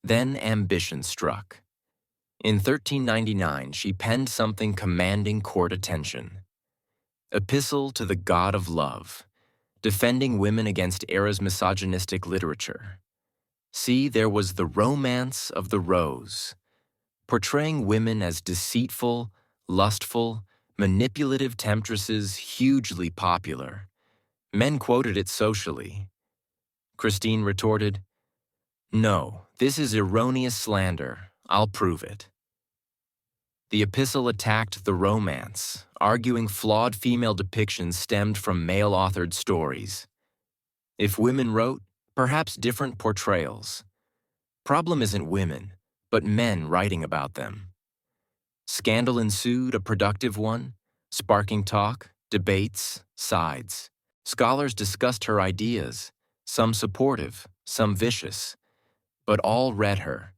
Then ambition struck. In 1399, she penned something commanding court attention. Epistle to the God of Love, defending women against era's misogynistic literature. See, there was the Romance of the Rose, portraying women as deceitful, lustful, manipulative temptresses, hugely popular. Men quoted it socially. Christine retorted, "No, this is erroneous slander. I'll prove it." The epistle attacked the romance, arguing flawed female depictions stemmed from male-authored stories. If women wrote, perhaps different portrayals. Problem isn't women, but men writing about them. Scandal ensued, a productive one, sparking talk, debates, sides. Scholars discussed her ideas, some supportive, some vicious, but all read her.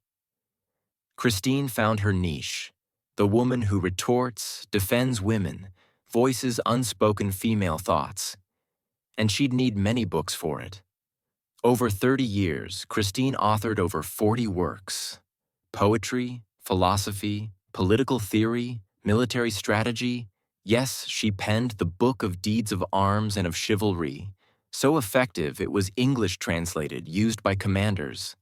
Christine found her niche, the woman who retorts, defends women, voices unspoken female thoughts. And she'd need many books for it. Over 30 years, Christine authored over 40 works. Poetry, philosophy, political theory, military strategy. Yes, she penned the Book of Deeds of Arms and of Chivalry, so effective it was English translated, used by commanders.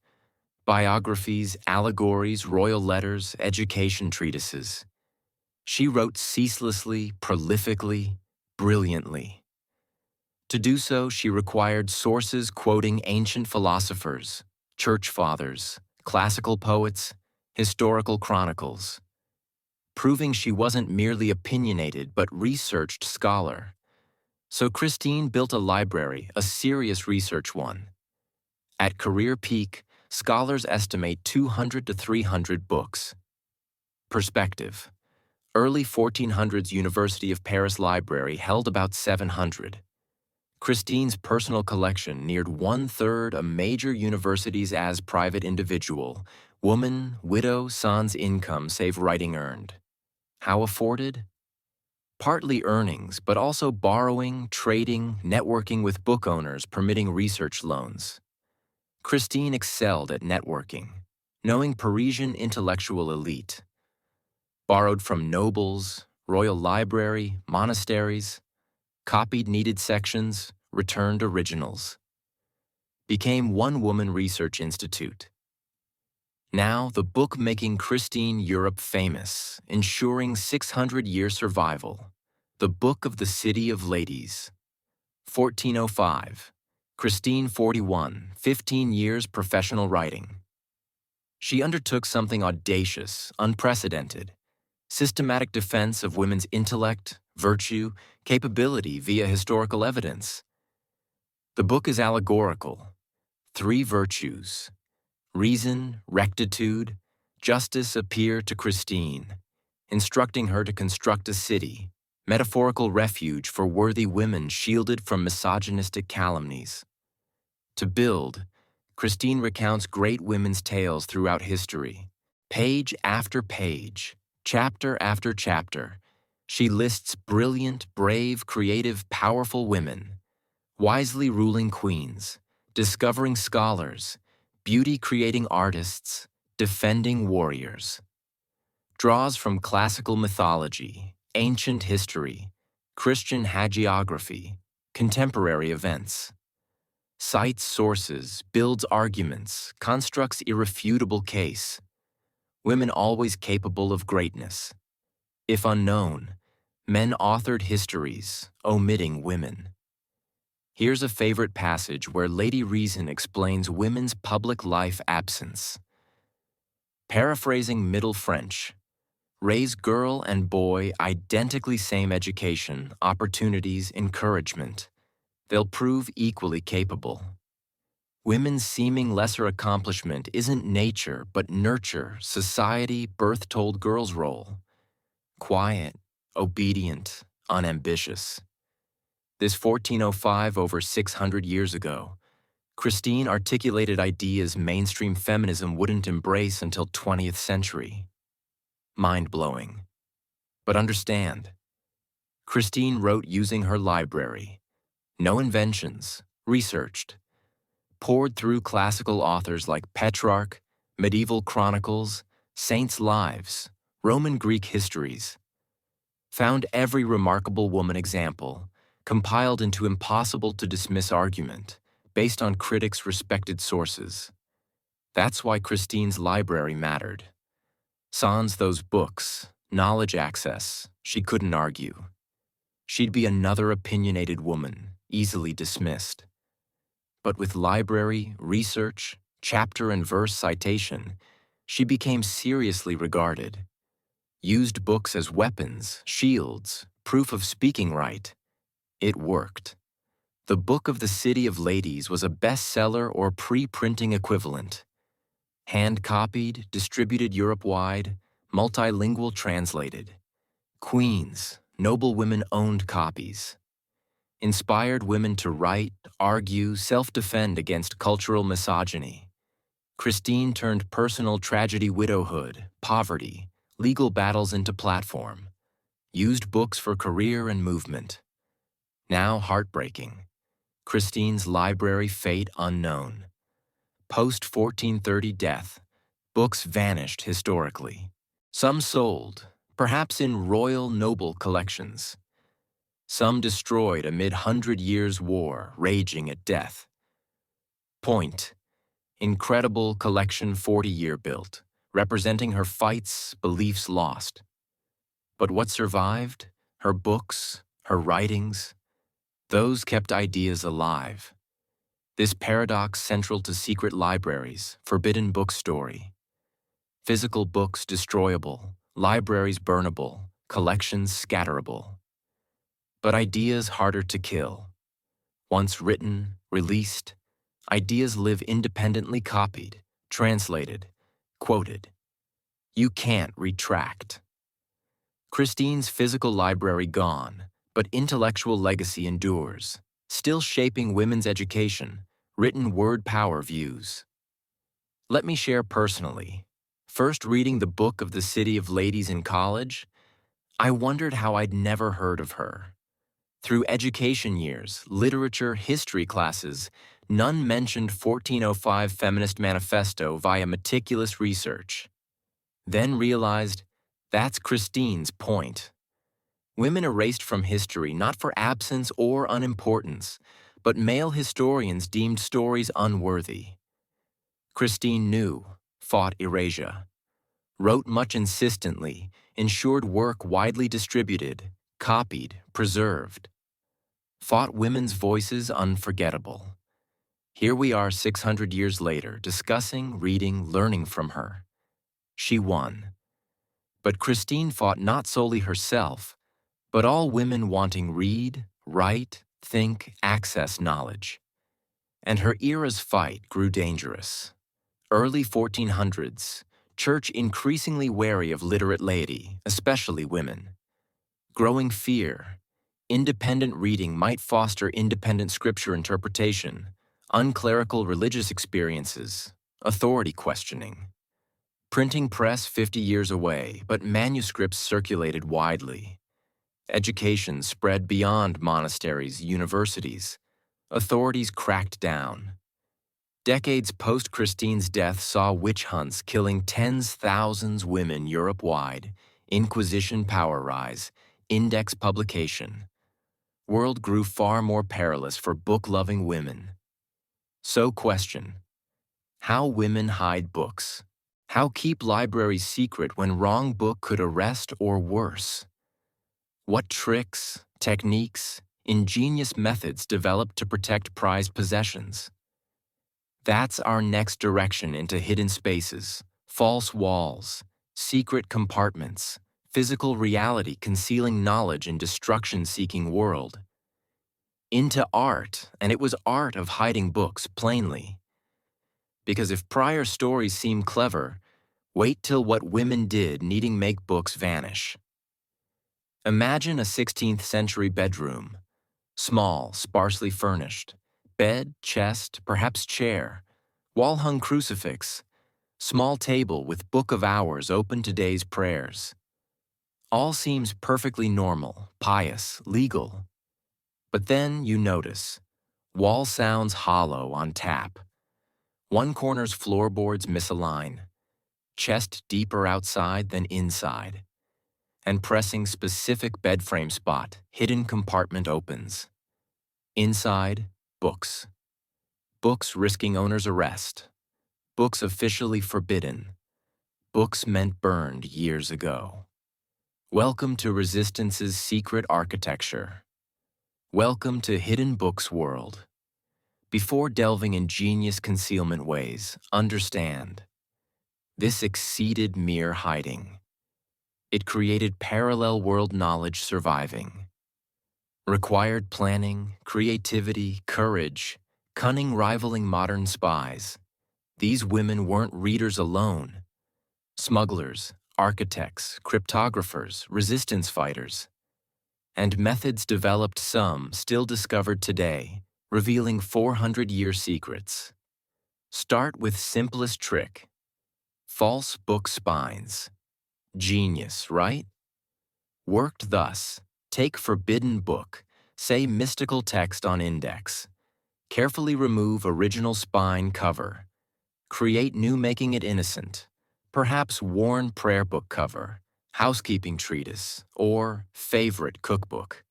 Biographies, allegories, royal letters, education treatises. She wrote ceaselessly, prolifically, brilliantly. To do so, she required sources quoting ancient philosophers, church fathers, classical poets, historical chronicles, proving she wasn't merely opinionated but researched scholar. So Christine built a library, a serious research one. At career peak, scholars estimate 200 to 300 books. Perspective. Early 1400s University of Paris library held about 700. Christine's personal collection neared 1/3 a major university's as private individual, woman, widow, son's income save writing earned. How afforded? Partly earnings, but also borrowing, trading, networking with book owners permitting research loans. Christine excelled at networking, knowing Parisian intellectual elite. Borrowed from nobles, royal library, monasteries, copied needed sections, returned originals. Became one-woman research institute. Now, the book making Christine Europe famous, ensuring 600-year survival. The Book of the City of Ladies. 1405. Christine 41, 15 years professional writing. She undertook something audacious, unprecedented. Systematic defense of women's intellect, virtue, capability via historical evidence. The book is allegorical. 3 virtues. Reason, rectitude, justice appear to Christine, instructing her to construct a city, metaphorical refuge for worthy women shielded from misogynistic calumnies. To build, Christine recounts great women's tales throughout history. Page after page, chapter after chapter, she lists brilliant, brave, creative, powerful women, wisely ruling queens, discovering scholars, beauty-creating artists, defending warriors. Draws from classical mythology, ancient history, Christian hagiography, contemporary events. Cites sources, builds arguments, constructs irrefutable case. Women always capable of greatness. If unknown, men authored histories, omitting women. Here's a favorite passage where Lady Reason explains women's public life absence. Paraphrasing Middle French, raise girl and boy identically same education, opportunities, encouragement. They'll prove equally capable. Women's seeming lesser accomplishment isn't nature, but nurture, society, birth-told girls' role. Quiet, obedient, unambitious. This 1405 over 600 years ago, Christine articulated ideas mainstream feminism wouldn't embrace until 20th century. Mind-blowing. But understand, Christine wrote using her library. No inventions, researched. Poured through classical authors like Petrarch, medieval chronicles, saints' lives, Roman Greek histories. Found every remarkable woman example, compiled into impossible-to-dismiss argument, based on critics' respected sources. That's why Christine's library mattered. Sans those books, knowledge access, she couldn't argue. She'd be another opinionated woman, easily dismissed. But with library, research, chapter and verse citation, she became seriously regarded. Used books as weapons, shields, proof of speaking right. It worked. The Book of the City of Ladies was a bestseller or pre-printing equivalent. Hand-copied, distributed Europe-wide, multilingual translated. Queens, noble women owned copies. Inspired women to write, argue, self-defend against cultural misogyny. Christine turned personal tragedy, widowhood, poverty, legal battles into platform. Used books for career and movement. Now heartbreaking. Christine's library fate unknown. Post-1430 death, books vanished historically. Some sold, perhaps in royal noble collections. Some destroyed amid 100 Years' War raging at death. Point. Incredible collection 40-year built, representing her fights, beliefs lost. But what survived? Her books, her writings, those kept ideas alive. This paradox central to secret libraries, forbidden book story. Physical books destroyable, libraries burnable, collections scatterable. But ideas harder to kill. Once written, released, ideas live independently copied, translated, quoted. You can't retract. Christine's physical library gone, but intellectual legacy endures, still shaping women's education, written word power views. Let me share personally. First reading the Book of the City of Ladies in college, I wondered how I'd never heard of her. Through education years, literature, history classes, none mentioned 1405 Feminist Manifesto via meticulous research. Then realized, that's Christine's point. Women erased from history not for absence or unimportance, but male historians deemed stories unworthy. Christine knew, fought erasure, wrote much insistently, ensured work widely distributed, copied, preserved. Fought women's voices unforgettable. Here we are 600 years later, discussing, reading, learning from her. She won. But Christine fought not solely herself, but all women wanting read, write, think, access knowledge. And her era's fight grew dangerous. Early 1400s, church increasingly wary of literate laity, especially women. Growing fear. Independent reading might foster independent scripture interpretation, unclerical religious experiences, authority questioning. Printing press 50 years away, but manuscripts circulated widely. Education spread beyond monasteries, universities. Authorities cracked down. Decades post-Christine's death saw witch hunts killing tens thousands women Europe-wide, Inquisition power rise, Index publication. World grew far more perilous for book-loving women. So question, how women hide books? How keep libraries secret when wrong book could arrest or worse? What tricks, techniques, ingenious methods developed to protect prized possessions? That's our next direction into hidden spaces, false walls, secret compartments, physical reality concealing knowledge in destruction-seeking world. Into art, and it was art of hiding books plainly. Because if prior stories seem clever, wait till what women did needing make books vanish. Imagine a 16th century bedroom, small, sparsely furnished, bed, chest, perhaps chair, wall-hung crucifix, small table with Book of Hours open to day's prayers. All seems perfectly normal, pious, legal. But then you notice, wall sounds hollow on tap. One corner's floorboards misalign, chest deeper outside than inside, and pressing specific bedframe spot, hidden compartment opens. Inside, books. Books risking owner's arrest. Books officially forbidden. Books meant burned years ago. Welcome to Resistance's secret architecture. Welcome to Hidden Books world. Before delving in genius concealment ways, understand. This exceeded mere hiding. It created parallel world knowledge surviving. Required planning, creativity, courage, cunning rivaling modern spies. These women weren't readers alone. Smugglers, architects, cryptographers, resistance fighters. And methods developed, some still discovered today, revealing 400-year secrets. Start with simplest trick. False book spines. Genius, right? Worked thus. Take forbidden book, say mystical text on index. Carefully remove original spine cover. Create new making it innocent. Perhaps worn prayer book cover, housekeeping treatise, or favorite cookbook.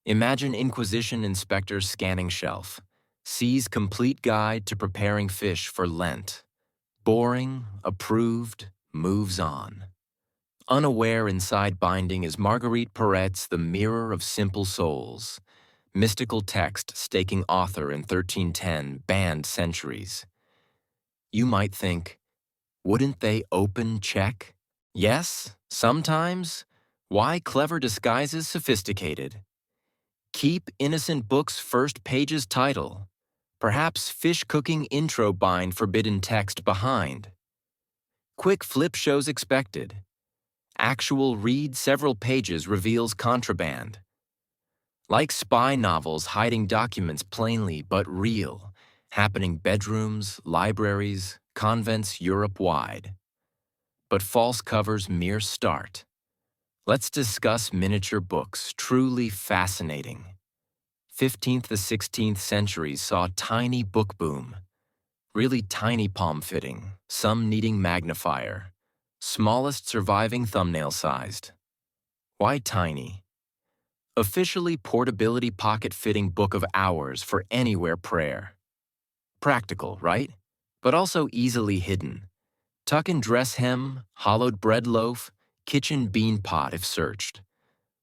Imagine Inquisition inspectors scanning shelf. Sees complete guide to preparing fish for Lent. Boring, approved, moves on. Unaware inside binding is Marguerite Perret's The Mirror of Simple Souls. Mystical text staking author in 1310 banned centuries. You might think, wouldn't they open check? Yes, sometimes. Why clever disguises sophisticated? Keep innocent book's first page's title. Perhaps fish cooking intro bind forbidden text behind. Quick flip shows expected. Actual read several pages reveals contraband. Like spy novels hiding documents plainly but real, happening bedrooms, libraries, convents Europe-wide. But false covers mere start. Let's discuss miniature books, truly fascinating. 15th to 16th centuries saw tiny book boom. Really tiny palm fitting, some needing magnifier. Smallest surviving thumbnail-sized. Why tiny? Officially portability pocket-fitting Book of Hours for anywhere prayer. Practical, right? But also easily hidden. Tuck-in dress hem, hollowed bread loaf, kitchen bean pot if searched.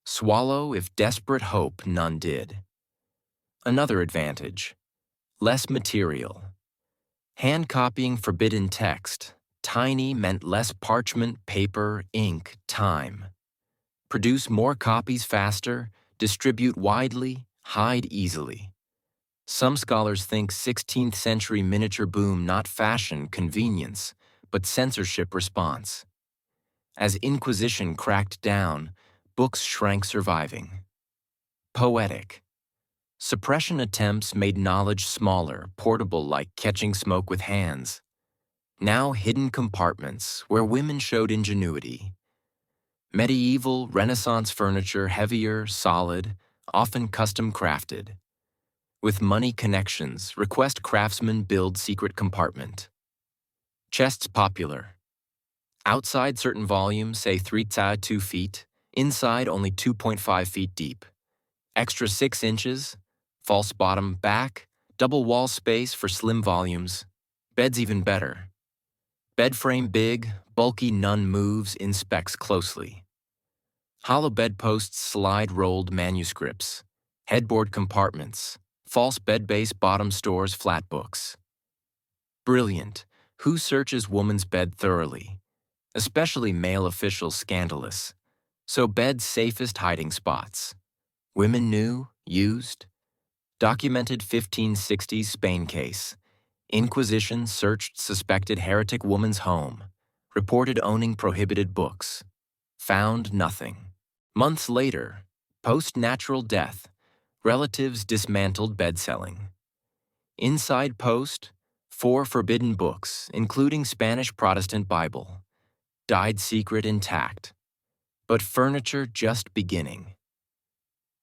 Swallow if desperate hope none did. Another advantage. Less material. Hand copying forbidden text. Tiny meant less parchment, paper, ink, time. Produce more copies faster, distribute widely, hide easily. Some scholars think 16th century miniature boom not fashion, convenience, but censorship response. As Inquisition cracked down, books shrank surviving. Poetic. Suppression attempts made knowledge smaller, portable like catching smoke with hands. Now hidden compartments where women showed ingenuity. Medieval, Renaissance furniture heavier, solid, often custom crafted. With money connections, request craftsmen build secret compartment. Chests popular. Outside certain volumes, say 2 feet, inside only 2.5 feet deep. Extra 6 inches, false bottom back, double wall space for slim volumes. Bed's even better. Bed frame big, bulky nun moves, inspects closely. Hollow bedposts slide rolled manuscripts. Headboard compartments. False bed base bottom stores flat books. Brilliant. Who searches woman's bed thoroughly? Especially male officials scandalous. So bed's safest hiding spots. Women knew, used. Documented 1560s Spain case. Inquisition searched suspected heretic woman's home, reported owning prohibited books. Found nothing. Months later, post-natural death, relatives dismantled bed-selling. Inside post, 4 forbidden books, including Spanish Protestant Bible, died secret intact, but furniture just beginning.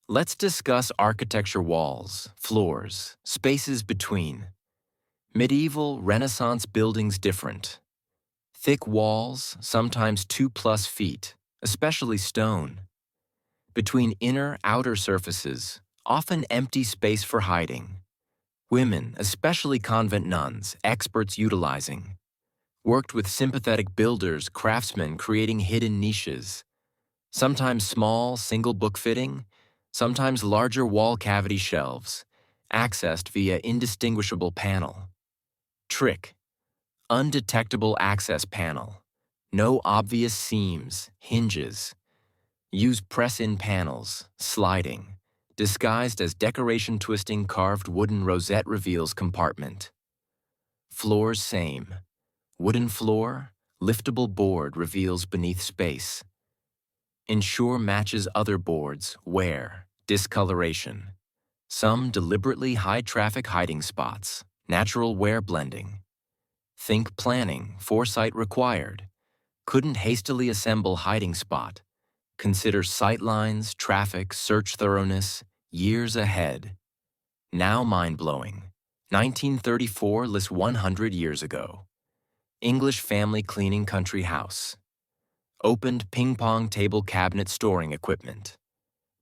Let's discuss architecture: walls, floors, spaces between. Medieval Renaissance buildings different. Thick walls, sometimes 2+ feet, especially stone. Between inner-outer surfaces, often empty space for hiding. Women, especially convent nuns, experts utilizing. Worked with sympathetic builders, craftsmen creating hidden niches. Sometimes small, single book fitting, sometimes larger wall cavity shelves, accessed via indistinguishable panel. Trick: undetectable access panel. No obvious seams, hinges. Use press-in panels, sliding. Disguised as decoration, twisting carved wooden rosette reveals compartment. Floors same. Wooden floor, liftable board reveals beneath space. Ensure matches other boards, wear, discoloration. Some deliberately high-traffic hiding spots, natural wear blending. Think planning, foresight required. Couldn't hastily assemble hiding spot. Consider sightlines, traffic, search thoroughness, years ahead. Now mind-blowing. 1934 lists 100 years ago. English family cleaning country house. Opened ping-pong table cabinet storing equipment.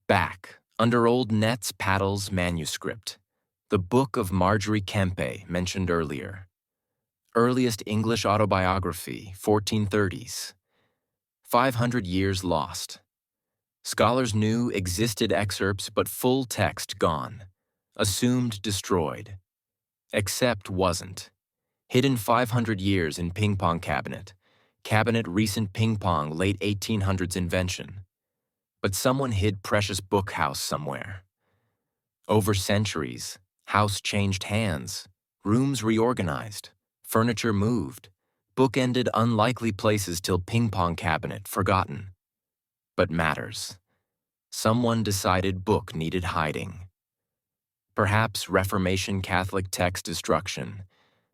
Back, under old nets, paddles, manuscript. The book of Margery Kempe, mentioned earlier. Earliest English autobiography, 1430s. 500 years lost. Scholars knew existed excerpts, but full text gone. Assumed destroyed. Except wasn't. Hidden 500 years in ping-pong cabinet. Cabinet recent ping-pong, late 1800s invention. But someone hid precious book house somewhere. Over centuries, house changed hands, rooms reorganized, furniture moved, book ended unlikely places till ping-pong cabinet forgotten. But matters. Someone decided book needed hiding. Perhaps Reformation Catholic text destruction.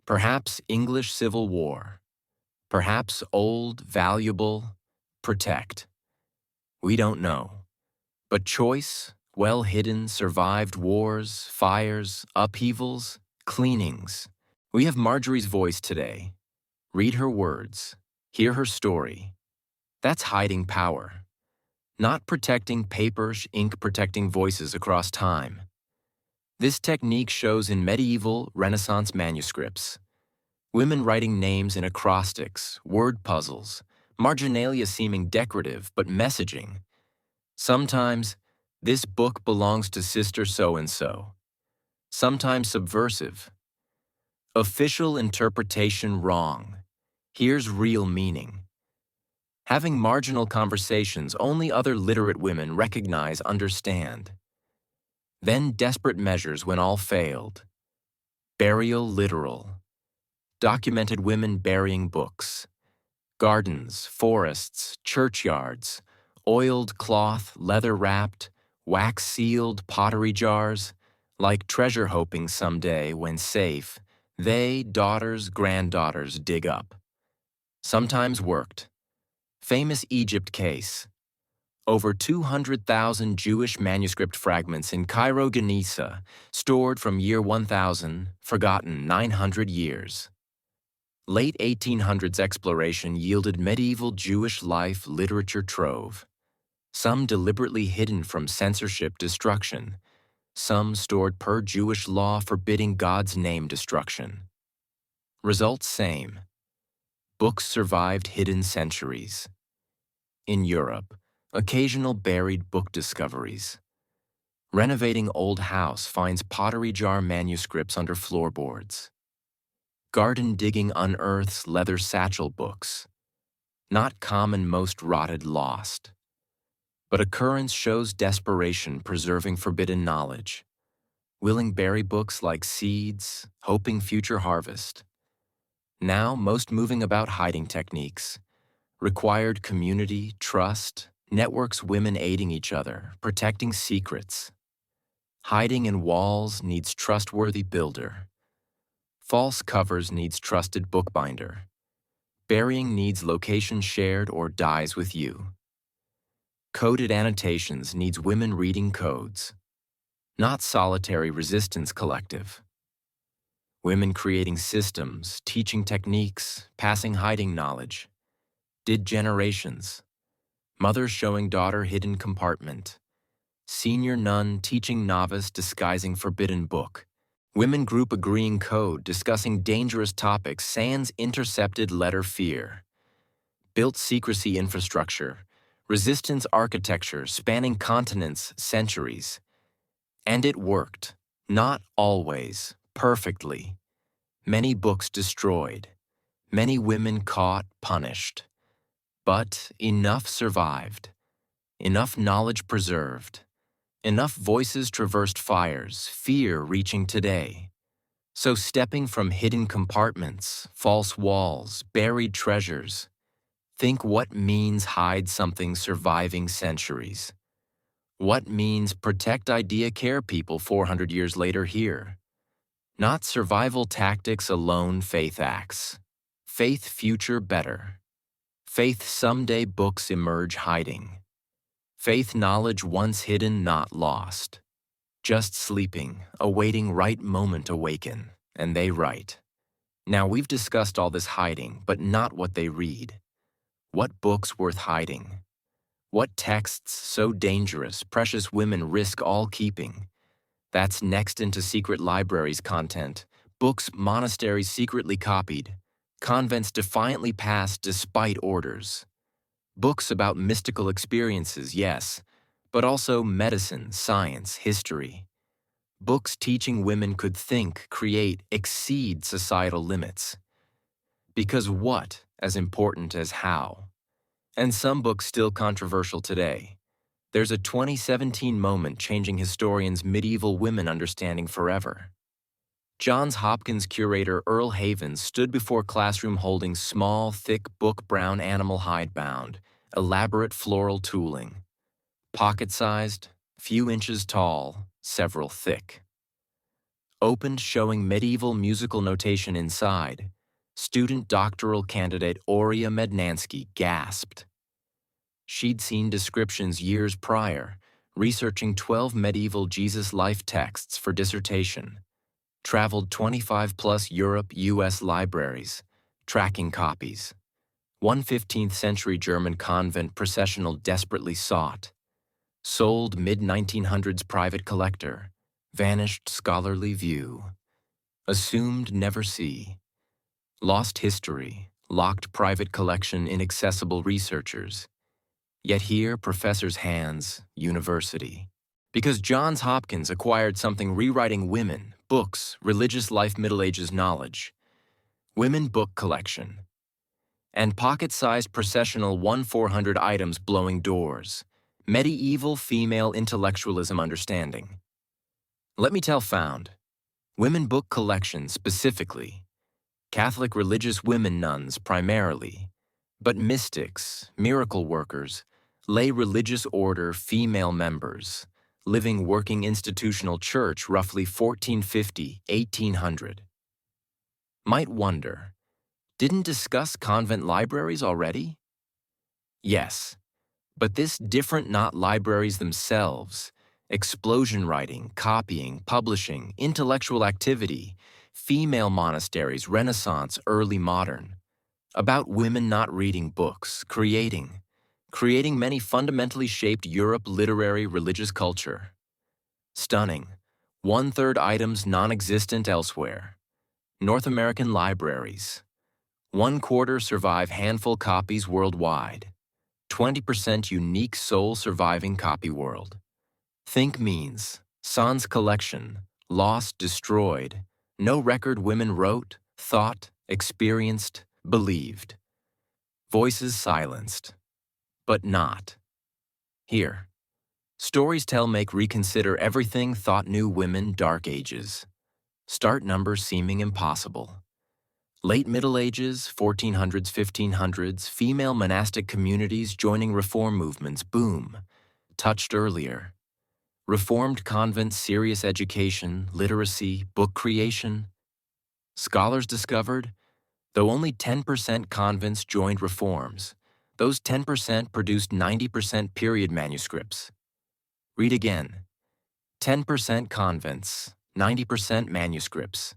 Perhaps English Civil War. Perhaps old, valuable, protect. We don't know. But choice, well hidden, survived wars, fires, upheavals, cleanings. We have Margery's voice today. Read her words. Hear her story. That's hiding power. Not protecting papers, ink protecting voices across time. This technique shows in medieval Renaissance manuscripts. Women writing names in acrostics, word puzzles, marginalia seeming decorative but messaging. Sometimes, this book belongs to Sister so-and-so. Sometimes subversive. Official interpretation wrong. Here's real meaning. Having marginal conversations only other literate women recognize, understand. Then desperate measures when all failed. Burial literal. Documented women burying books. Gardens, forests, churchyards, oiled cloth, leather-wrapped, wax-sealed pottery jars, like treasure hoping someday, when safe, they, daughters, granddaughters, dig up. Sometimes worked. Famous Egypt case. Over 200,000 Jewish manuscript fragments in Cairo, Genesha, stored from year 1000, forgotten 900 years. Late 1800s exploration yielded medieval Jewish life literature trove. Some deliberately hidden from censorship destruction. Some stored per Jewish law forbidding God's name destruction. Results same. Books survived hidden centuries. In Europe, occasional buried book discoveries. Renovating old house finds pottery jar manuscripts under floorboards. Garden digging unearths leather satchel books. Not common, most rotted, lost. But occurrence shows desperation preserving forbidden knowledge. willing bury books like seeds, hoping future harvest. Now, most moving about hiding techniques, required community, trust, networks women aiding each other, protecting secrets. Hiding in walls needs trustworthy builder. False covers needs trusted bookbinder. Burying needs location shared or dies with you. Coded annotations needs women reading codes, not solitary resistance collective. Women creating systems, teaching techniques, passing hiding knowledge. Did generations. Mother showing daughter hidden compartment. Senior nun teaching novice disguising forbidden book. Women group agreeing code discussing dangerous topics sans intercepted letter fear. Built secrecy infrastructure, resistance architecture spanning continents, centuries. And it worked. Not always, perfectly. Many books destroyed. Many women caught, punished. But enough survived. Enough knowledge preserved. Enough voices traversed fires, fear reaching today. So stepping from hidden compartments, false walls, buried treasures, think what means hide something surviving centuries. What means protect idea care people 400 years later here. Not survival tactics alone, faith acts. Faith future better. Faith someday books emerge hiding. Faith knowledge once hidden not lost. Just sleeping, awaiting right moment awaken, and they write. Now we've discussed all this hiding, but not what they read. What books worth hiding? What texts so dangerous precious women risk all keeping? That's next into secret libraries content, books monasteries secretly copied, convents defiantly passed despite orders. Books about mystical experiences, yes, but also medicine, science, history. Books teaching women could think, create, exceed societal limits. Because what as important as how? And some books still controversial today. There's a 2017 moment changing historians' medieval women understanding forever. Johns Hopkins curator Earl Havens stood before classroom holding small, thick book brown animal hide bound, elaborate floral tooling. Pocket-sized, few inches tall, several thick. Opened showing medieval musical notation inside, student doctoral candidate Aurea Mednansky gasped. She'd seen descriptions years prior, researching 12 medieval Jesus life texts for dissertation, traveled 25-plus Europe, U.S. libraries, tracking copies. One 15th century German convent processional desperately sought. Sold mid-1900s private collector, vanished scholarly view. Assumed never see. Lost history, locked private collection inaccessible researchers. Yet here, professor's hands, university. Because Johns Hopkins acquired something rewriting women, books, religious life Middle Ages knowledge. Women book collection. And pocket-sized processional 1-400 items blowing doors. Medieval female intellectualism understanding. Let me tell found. Women book collection specifically. Catholic religious women nuns primarily. But mystics, miracle workers, lay religious order female members, living working institutional church roughly 1450, 1800. Might wonder, didn't discuss convent libraries already? Yes, but this different not libraries themselves, explosion writing, copying, publishing, intellectual activity, female monasteries, Renaissance, early modern, about women not reading books, creating many fundamentally shaped Europe literary religious culture. Stunning. 1/3 items non-existent elsewhere. North American libraries. 1/4 survive handful copies worldwide. 20% unique sole surviving copy world. Think means, sans collection, lost, destroyed, no record women wrote, thought, experienced, believed. Voices silenced. But not. Here. Stories tell make reconsider everything thought knew women dark ages. Start numbers seeming impossible. Late Middle Ages, 1400s, 1500s, female monastic communities joining reform movements boom. Touched earlier. Reformed convents, serious education, literacy, book creation. Scholars discovered, though only 10% convents joined reforms, those 10% produced 90% period manuscripts. Read again. 10% convents, 90% manuscripts.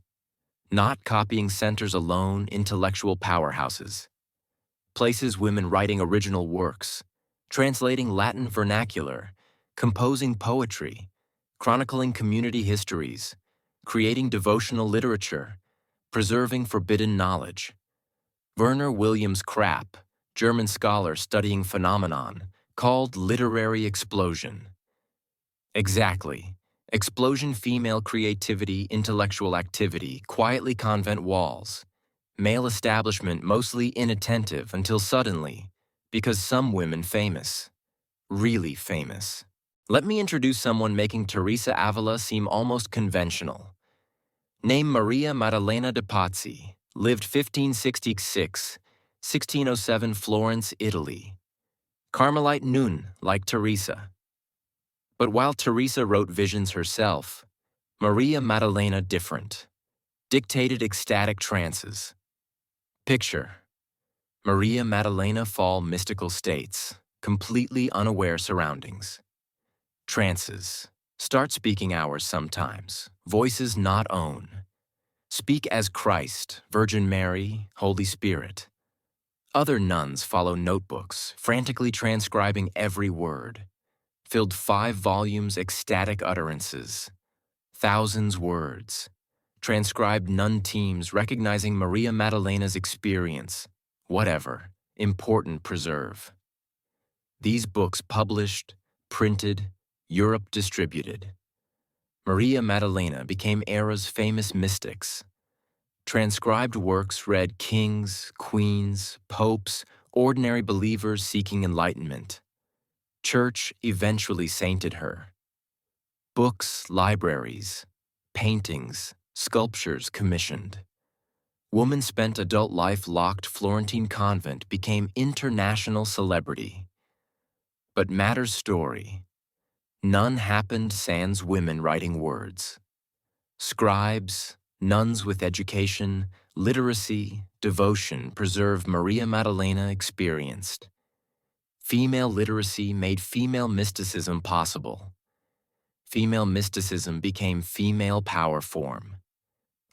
Not copying centers alone, intellectual powerhouses. Places women writing original works, translating Latin vernacular, composing poetry, chronicling community histories, creating devotional literature, preserving forbidden knowledge. Werner Williams Krapp, German scholar studying phenomenon, called literary explosion. Exactly. Explosion female creativity, intellectual activity, quietly convent walls. Male establishment mostly inattentive until suddenly, because some women famous. Really famous. Let me introduce someone making Teresa Avila seem almost conventional. Name Maria Maddalena de Pazzi, lived 1566, 1607 Florence, Italy. Carmelite nun, like Teresa. But while Teresa wrote visions herself, Maria Maddalena different. Dictated ecstatic trances. Picture. Maria Maddalena fall mystical states, completely unaware surroundings. Trances. Start speaking hours sometimes, voices not own. Speak as Christ, Virgin Mary, Holy Spirit. Other nuns follow notebooks, frantically transcribing every word. Filled 5 volumes ecstatic utterances. Thousands words. Transcribed nun teams recognizing Maria Maddalena's experience. Whatever. Important preserve. These books published, printed, Europe distributed. Maria Maddalena became era's famous mystics. Transcribed works read kings, queens, popes, ordinary believers seeking enlightenment. Church eventually sainted her. Books, libraries, paintings, sculptures commissioned. Woman spent adult life locked Florentine convent became international celebrity. But matter's story. None happened sans women writing words. Scribes, nuns with education, literacy, devotion preserved Maria Maddalena experienced. Female literacy made female mysticism possible. Female mysticism became female power form.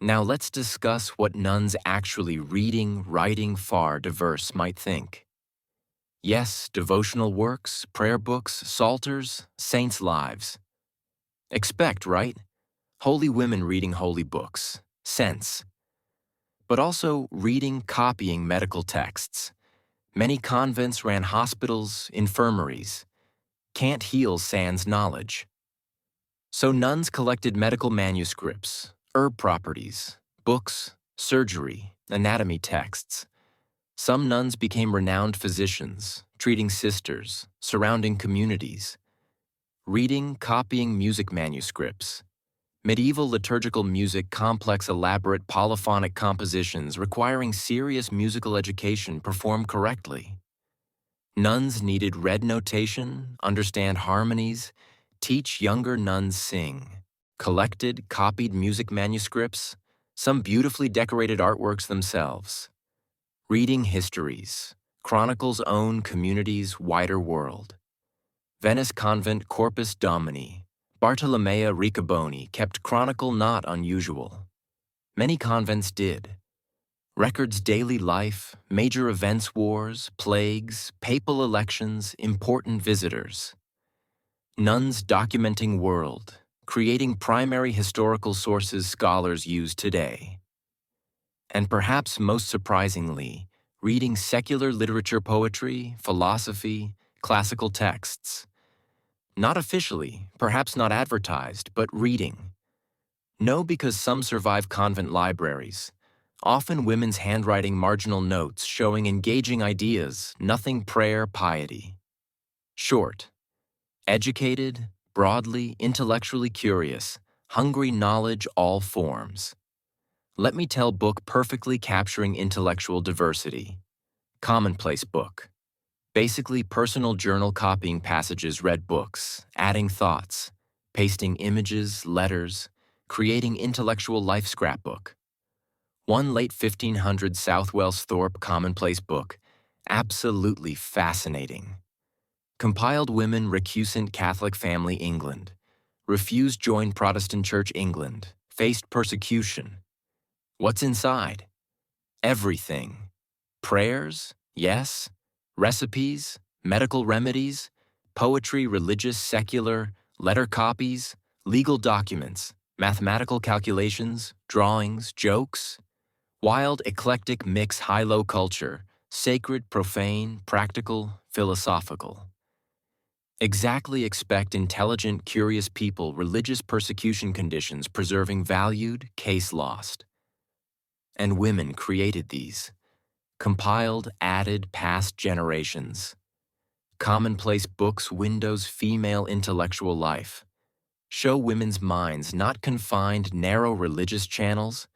Now let's discuss what nuns actually reading, writing far diverse might think. Yes, devotional works, prayer books, psalters, saints' lives. Expect, right? Holy women reading holy books, sense. But also reading, copying medical texts. Many convents ran hospitals, infirmaries. Can't heal sans knowledge. So nuns collected medical manuscripts, herb properties, books, surgery, anatomy texts. Some nuns became renowned physicians, treating sisters, surrounding communities. Reading, copying music manuscripts. Medieval liturgical music, complex, elaborate polyphonic compositions requiring serious musical education performed correctly. Nuns needed read notation, understand harmonies, teach younger nuns sing. Collected, copied music manuscripts, some beautifully decorated artworks themselves. Reading histories, Chronicles' own community's wider world. Venice Convent Corpus Domini, Bartolomea Riccoboni kept chronicle not unusual. Many convents did. Records daily life, major events wars, plagues, papal elections, important visitors. Nuns documenting world, creating primary historical sources scholars use today. And perhaps most surprisingly, reading secular literature, poetry, philosophy, classical texts. Not officially, perhaps not advertised, but reading. No, because some survive convent libraries. Often women's handwriting marginal notes showing engaging ideas, nothing prayer, piety. Short. Educated, broadly, intellectually curious, hungry knowledge all forms. Let me tell book perfectly capturing intellectual diversity. Commonplace book. Basically personal journal copying passages read books, adding thoughts, pasting images, letters, creating intellectual life scrapbook. One late 1500 Southwells Thorpe commonplace book, absolutely fascinating. Compiled women recusant Catholic family England, refused join Protestant Church England, faced persecution. What's inside? Everything. Prayers, yes. Recipes, medical remedies, poetry, religious, secular, letter copies, legal documents, mathematical calculations, drawings, jokes. Wild, eclectic mix high-low culture, sacred, profane, practical, philosophical. Exactly expect intelligent, curious people, religious persecution conditions preserving valued, case lost. And women created these. Compiled, added, past generations. Commonplace books windows female intellectual life. Show women's minds not confined narrow religious channels,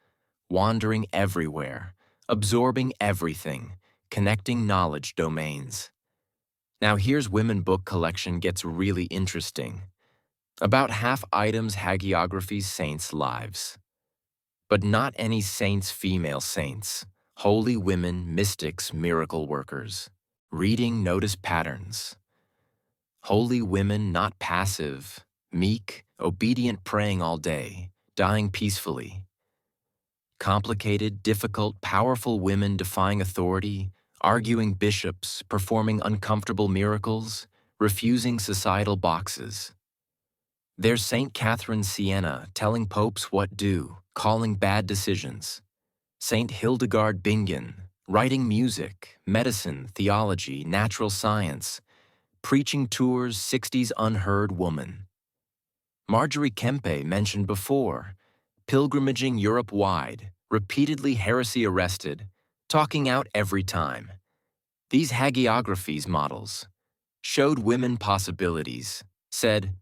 wandering everywhere, absorbing everything, connecting knowledge domains. Now here's women book collection gets really interesting. About half items hagiographies saints' lives. But not any saints female saints. Holy women, mystics, miracle workers. Reading notice patterns. Holy women not passive, meek, obedient praying all day, dying peacefully. Complicated, difficult, powerful women defying authority, arguing bishops, performing uncomfortable miracles, refusing societal boxes. There's St. Catherine Siena telling popes what do, calling bad decisions. St. Hildegard Bingen, writing music, medicine, theology, natural science, preaching tours, 60s unheard woman. Margery Kempe mentioned before, pilgrimaging Europe-wide, repeatedly heresy arrested, talking out every time. These hagiographies models showed women possibilities, said,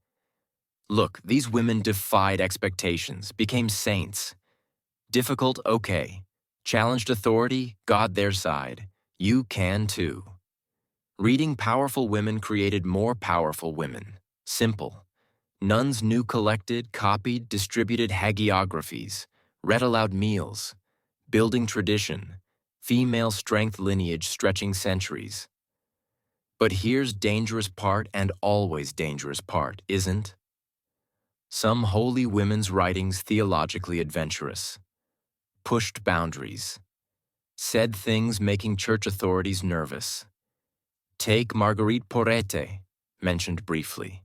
look, these women defied expectations, became saints. Difficult, okay. Challenged authority, God their side. You can too. Reading powerful women created more powerful women. Simple. Nuns new collected, copied, distributed hagiographies, read aloud meals, building tradition, female strength lineage stretching centuries. But here's dangerous part and always dangerous part, isn't? Some holy women's writings theologically adventurous, pushed boundaries, said things making church authorities nervous. Take Marguerite Porete, mentioned briefly.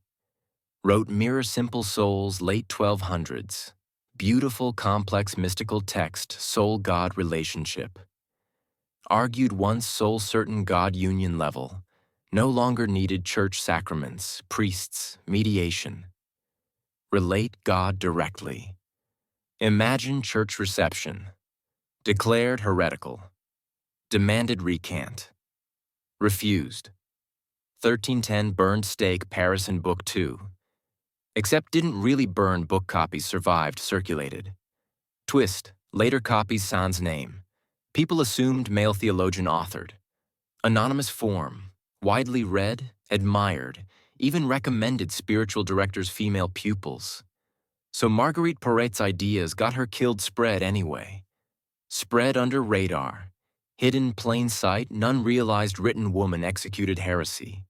Wrote Mirror Simple Souls late 1200s. Beautiful, complex, mystical text, soul-God relationship. Argued once soul-certain God union level. No longer needed church sacraments, priests, mediation. Relate God directly. Imagine church reception. Declared heretical. Demanded recant. Refused. 1310 burned stake Paris in Book 2. Except didn't really burn, book copies survived, circulated. Twist, later copies sans name. People assumed male theologian authored. Anonymous form, widely read, admired, even recommended spiritual directors' female pupils. So Marguerite Porete's ideas got her killed spread anyway. Spread under radar. Hidden plain sight, none realized written woman executed heresy.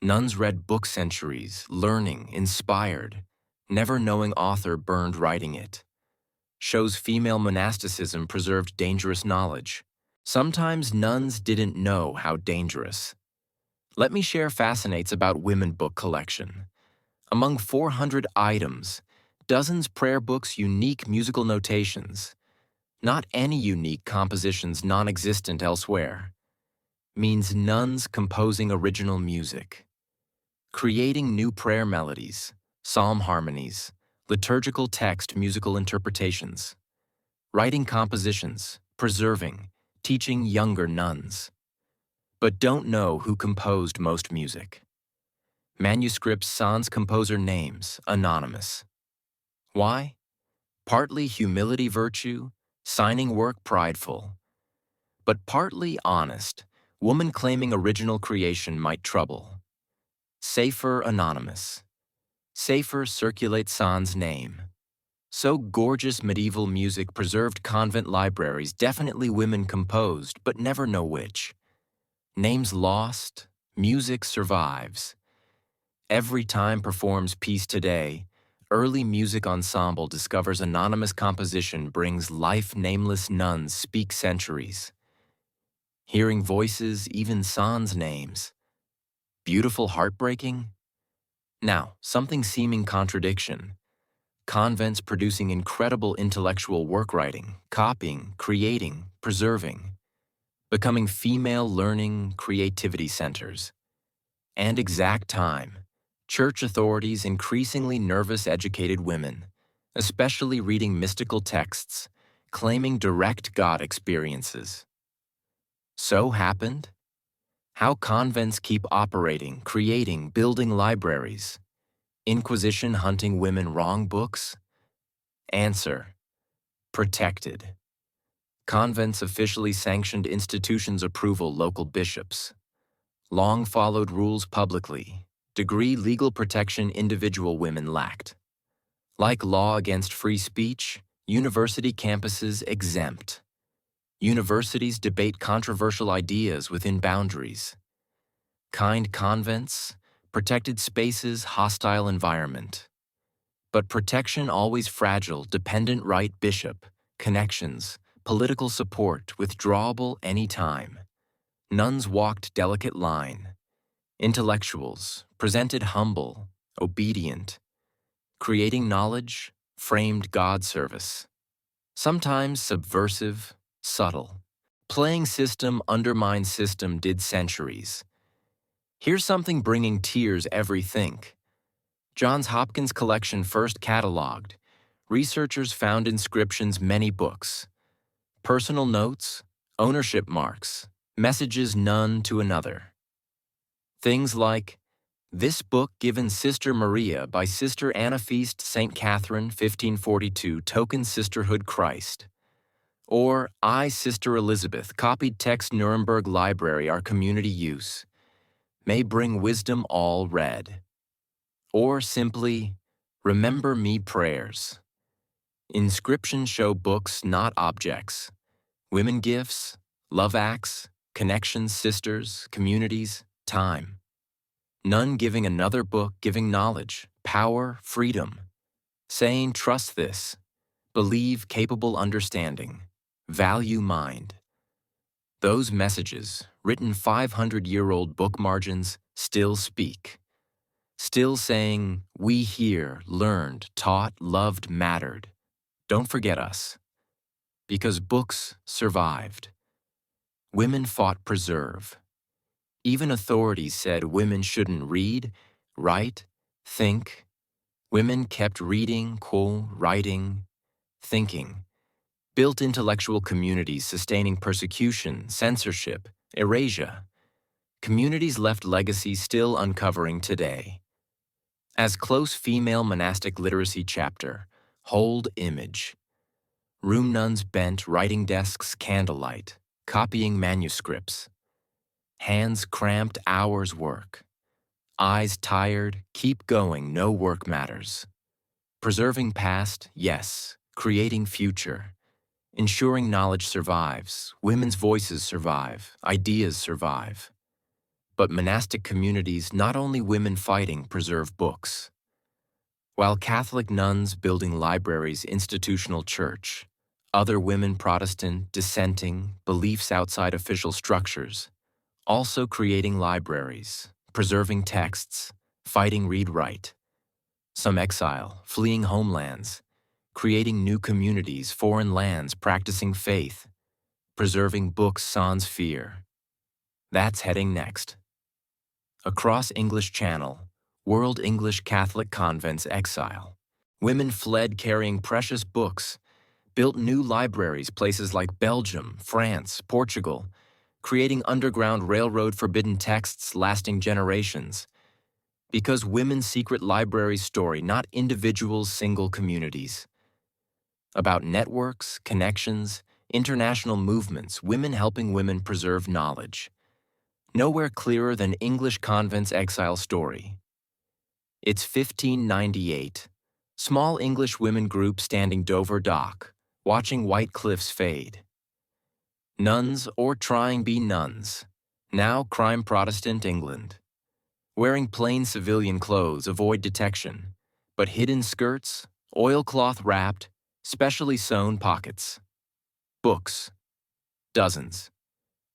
Nuns read book centuries, learning, inspired, never knowing author burned writing it. Shows female monasticism preserved dangerous knowledge. Sometimes nuns didn't know how dangerous. Let me share fascinates about women book collection. Among 400 items, dozens prayer books, unique musical notations. Not any unique compositions non-existent elsewhere. Means nuns composing original music. Creating new prayer melodies, psalm harmonies, liturgical text musical interpretations. Writing compositions, preserving, teaching younger nuns. But don't know who composed most music. Manuscripts sans composer names, anonymous. Why? Partly humility virtue, signing work prideful. But partly honest, woman claiming original creation might trouble. Safer anonymous. Safer circulate sans name. So gorgeous medieval music preserved convent libraries, definitely women composed, but never know which. Names lost, music survives. Every time performs Peace Today, early music ensemble discovers anonymous composition brings life nameless nuns speak centuries. Hearing voices, even sans names. Beautiful heartbreaking? Now, something seeming contradiction. Convents producing incredible intellectual work writing, copying, creating, preserving. Becoming female learning, creativity centers. And exact time. Church authorities increasingly nervous educated women, especially reading mystical texts, claiming direct God experiences. So happened? How convents keep operating, creating, building libraries. Inquisition hunting women wrong books? Answer: protected. Convents officially sanctioned institutions approval local bishops. Long followed rules publicly. Degree legal protection individual women lacked. Like law against free speech, university campuses exempt. Universities debate controversial ideas within boundaries. Kind convents, protected spaces, hostile environment. But protection always fragile, dependent right bishop, connections, political support, withdrawable any time. Nuns walked delicate line. Intellectuals, presented humble, obedient. Creating knowledge, framed God service. Sometimes subversive, subtle. Playing system undermines system did centuries. Here's something bringing tears every think. Johns Hopkins collection first cataloged. Researchers found inscriptions many books. Personal notes, ownership marks, messages none to another. Things like, this book given Sister Maria by Sister Anna Feast St. Catherine 1542 token sisterhood Christ. Or I, Sister Elizabeth, copied text Nuremberg Library our community use. May bring wisdom all read. Or simply, remember me prayers. Inscriptions show books, not objects. Women gifts, love acts, connections, sisters, communities, time. None giving another book, giving knowledge, power, freedom. Saying trust this, believe capable understanding, value mind. Those messages, written 500-year-old book margins, still speak. Still saying, we hear, learned, taught, loved, mattered. Don't forget us. Because books survived. Women fought preserve. Even authorities said women shouldn't read, write, think. Women kept reading, writing, thinking. Built intellectual communities sustaining persecution, censorship, erasure. Communities left legacies still uncovering today. As close female monastic literacy chapter, hold image. Room nuns bent, writing desks, candlelight, copying manuscripts. Hands cramped, hours work. Eyes tired, keep going, no work matters. Preserving past, yes. Creating future. Ensuring knowledge survives, women's voices survive, ideas survive. But monastic communities, not only women fighting, preserve books. While Catholic nuns building libraries, institutional church, other women Protestant, dissenting, beliefs outside official structures, also creating libraries, preserving texts, fighting read-write. Some exile, fleeing homelands, creating new communities, foreign lands, practicing faith, preserving books sans fear. That's heading next. Across English Channel, World English Catholic Convents exile. Women fled carrying precious books, built new libraries places like Belgium, France, Portugal, creating underground railroad forbidden texts lasting generations. Because women's secret libraries story, not individuals, single communities. About networks, connections, international movements, women helping women preserve knowledge. Nowhere clearer than English Convent's Exile story. It's 1598. Small English women group standing Dover Dock, watching white cliffs fade. Nuns or trying be nuns. Now crime Protestant England. Wearing plain civilian clothes avoid detection, but hidden skirts, oilcloth wrapped, specially sewn pockets. Books. Dozens.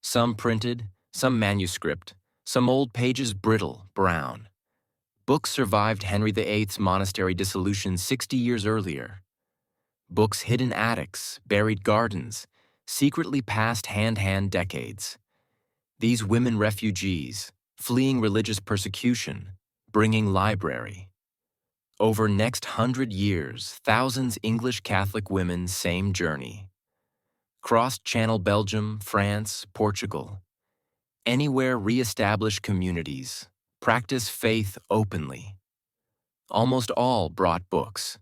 Some printed, some manuscript, some old pages brittle, brown. Books survived Henry VIII's monastery dissolution 60 years earlier. Books hid in attics, buried gardens, secretly passed hand-hand decades. These women refugees, fleeing religious persecution, bringing library. Over next 100 years, thousands English Catholic women same journey. Crossed Channel Belgium, France, Portugal. Anywhere re-establish communities, practice faith openly. Almost all brought books,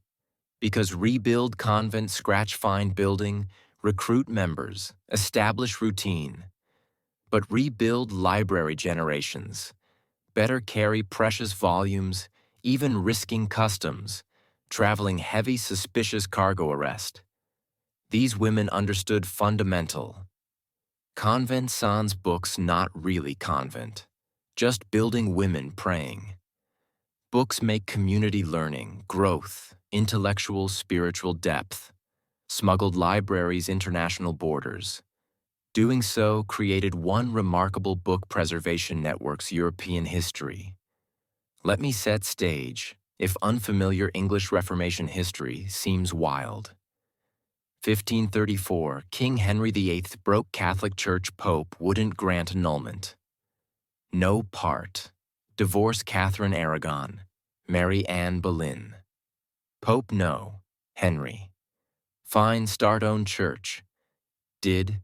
because rebuild convent scratch-find building, recruit members, establish routine. But rebuild library generations, better carry precious volumes, even risking customs, traveling heavy suspicious cargo arrest. These women understood fundamental. Convent sans books not really convent, just building women praying. Books make community learning, growth, intellectual, spiritual depth. Smuggled libraries international borders. Doing so created one remarkable book preservation network's European history. Let me set stage, if unfamiliar English Reformation history seems wild. 1534, King Henry VIII broke Catholic Church Pope wouldn't grant annulment. No part. Divorce Catherine Aragon. Mary Anne Boleyn. Pope no. Henry. Fine start own church. Did.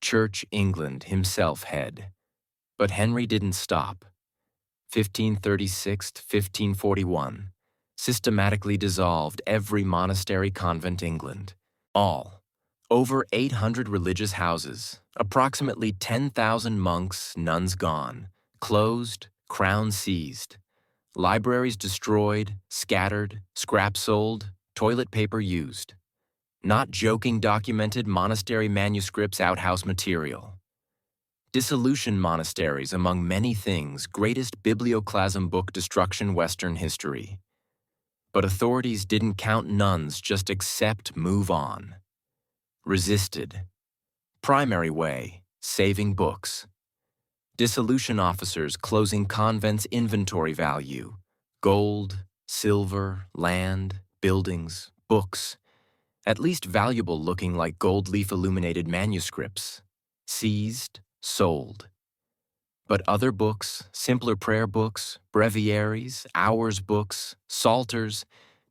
Church England himself head. But Henry didn't stop. 1536–1541. Systematically dissolved every monastery convent England. All. Over 800 religious houses, approximately 10,000 monks, nuns gone, closed, crowns seized, libraries destroyed, scattered, scrap sold, toilet paper used. Not joking documented monastery manuscripts outhouse material. Dissolution monasteries among many things greatest biblioclasm book destruction Western history. But authorities didn't count nuns, just accept, move on. Resisted. Primary way, saving books. Dissolution officers closing convents' inventory value. Gold, silver, land, buildings, books. At least valuable looking like gold leaf illuminated manuscripts. Seized, sold. But other books, simpler prayer books, breviaries, hours books, psalters,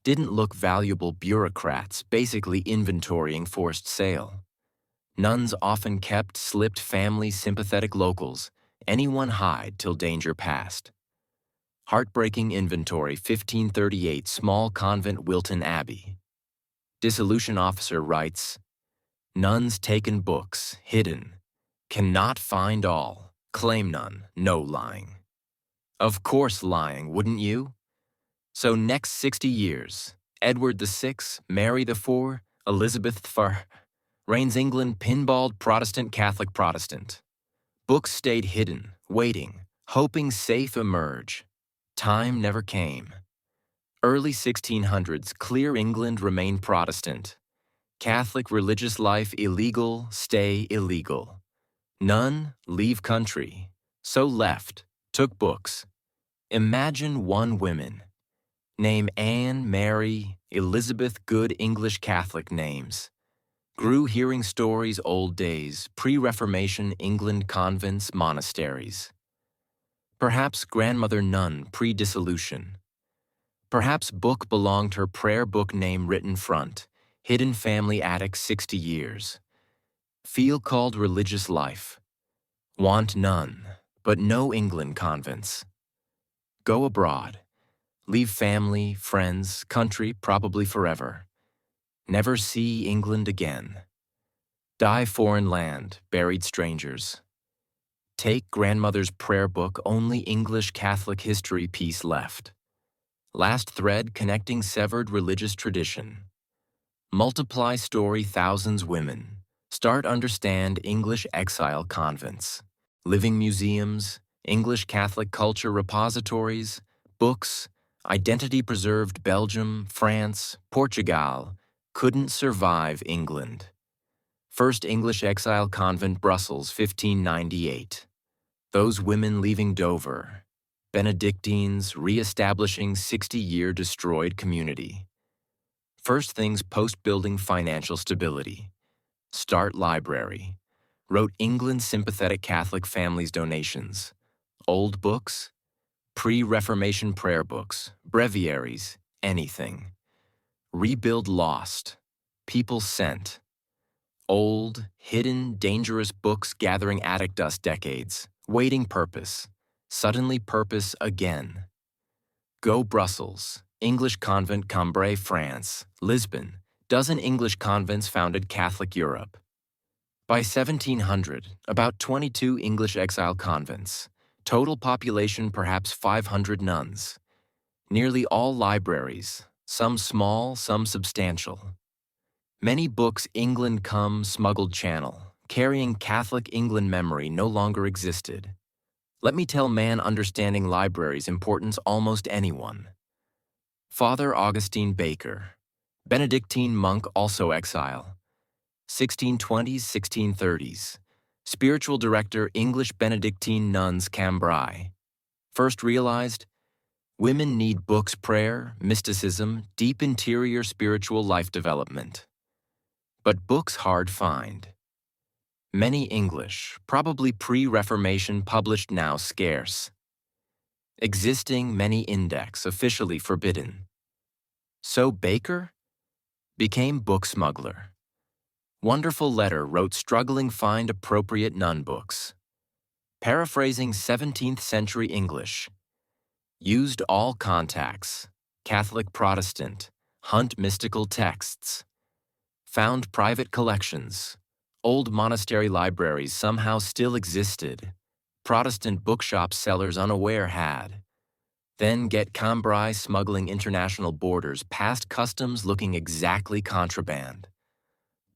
didn't look valuable bureaucrats basically inventorying forced sale. Nuns often kept slipped family sympathetic locals, anyone hide till danger passed. Heartbreaking inventory 1538 small convent Wilton Abbey. Dissolution officer writes, nuns taken books, hidden, cannot find all. Claim none, no lying. Of course lying, wouldn't you? So next 60 years, Edward VI, Mary IV, Elizabeth IV, reigns England pinballed Protestant Catholic Protestant. Books stayed hidden, waiting, hoping safe emerge. Time never came. Early 1600s, clear England remained Protestant. Catholic religious life illegal, stay illegal. None, leave country. So left, took books. Imagine one woman. Name Anne, Mary, Elizabeth, good English Catholic names. Grew hearing stories old days, pre-Reformation England convents, monasteries. Perhaps grandmother nun pre-dissolution. Perhaps book belonged her prayer book name written front, hidden family attic 60 years. Feel called religious life. Want none, but no England convents. Go abroad. Leave family, friends, country, probably forever. Never see England again. Die foreign land, buried strangers. Take grandmother's prayer book, only English Catholic history piece left. Last thread connecting severed religious tradition. Multiply story thousands women. Start understand English exile convents. Living museums, English Catholic culture repositories, books, identity preserved Belgium, France, Portugal, couldn't survive England. First English exile convent, Brussels, 1598. Those women leaving Dover. Benedictines re-establishing 60-year destroyed community. First things post-building financial stability. Start library. Wrote England's sympathetic Catholic families' donations. Old books, pre-Reformation prayer books, breviaries, anything. Rebuild lost. People sent. Old, hidden, dangerous books gathering attic dust decades. Waiting purpose. Suddenly purpose again. Go Brussels. English convent, Cambrai, France. Lisbon. Dozen English convents founded Catholic Europe. By 1700, about 22 English exile convents. Total population perhaps 500 nuns. Nearly all libraries, some small, some substantial. Many books England come smuggled channel, carrying Catholic England memory no longer existed. Let me tell man understanding libraries' importance almost anyone. Father Augustine Baker, Benedictine monk, also exile. 1620s, 1630s. Spiritual director, English Benedictine nuns, Cambrai. First realized, women need books, prayer, mysticism, deep interior spiritual life development. But books hard find. Many English, probably pre-Reformation, published, now scarce. Existing, many index, officially forbidden. So Baker became book smuggler. Wonderful letter wrote struggling find appropriate nun books. Paraphrasing 17th century English. Used all contacts, Catholic, Protestant, hunt mystical texts. Found private collections. Old monastery libraries somehow still existed. Protestant bookshop sellers unaware had. Then get Cambrai smuggling international borders past customs looking exactly contraband.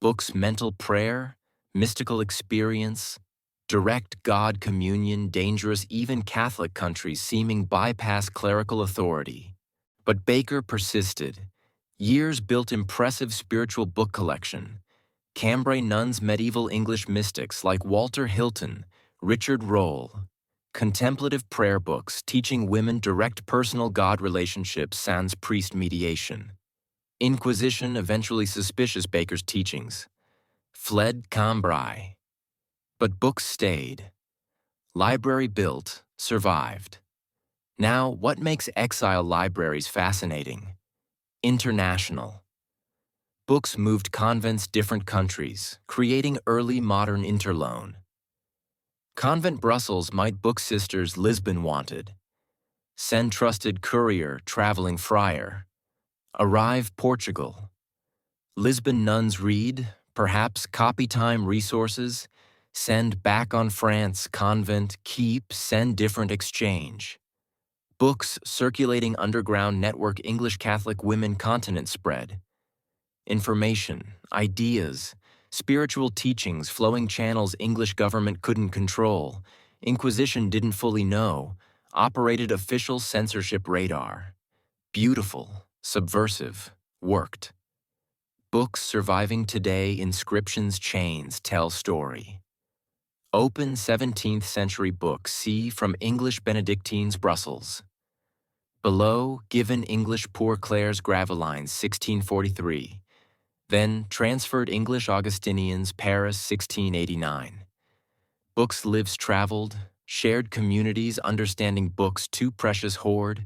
Books mental prayer, mystical experience, direct God communion, dangerous even Catholic countries seeming bypass clerical authority. But Baker persisted. Years built impressive spiritual book collection. Cambrai nuns, medieval English mystics like Walter Hilton, Richard Rolle. Contemplative prayer books teaching women direct personal God relationships sans priest mediation. Inquisition eventually suspicious Baker's teachings. Fled Cambrai. But books stayed. Library built, survived. Now, what makes exile libraries fascinating? International. Books moved convents different countries, creating early modern interloan. Convent Brussels might book sisters Lisbon wanted. Send trusted courier, traveling friar. Arrive Portugal. Lisbon nuns read, perhaps copy time resources. Send back on France, convent, keep, send different exchange. Books circulating underground network, English Catholic women continent spread. Information, ideas, spiritual teachings flowing channels English government couldn't control, Inquisition didn't fully know, operated official censorship radar. Beautiful, subversive, worked. Books surviving today, inscriptions, chains tell story. Open 17th century book, see from English Benedictines, Brussels. Below, given English Poor Clares Gravelines, 1643. Then transferred English Augustinians, Paris, 1689. Books lives traveled, shared communities understanding books too precious hoard,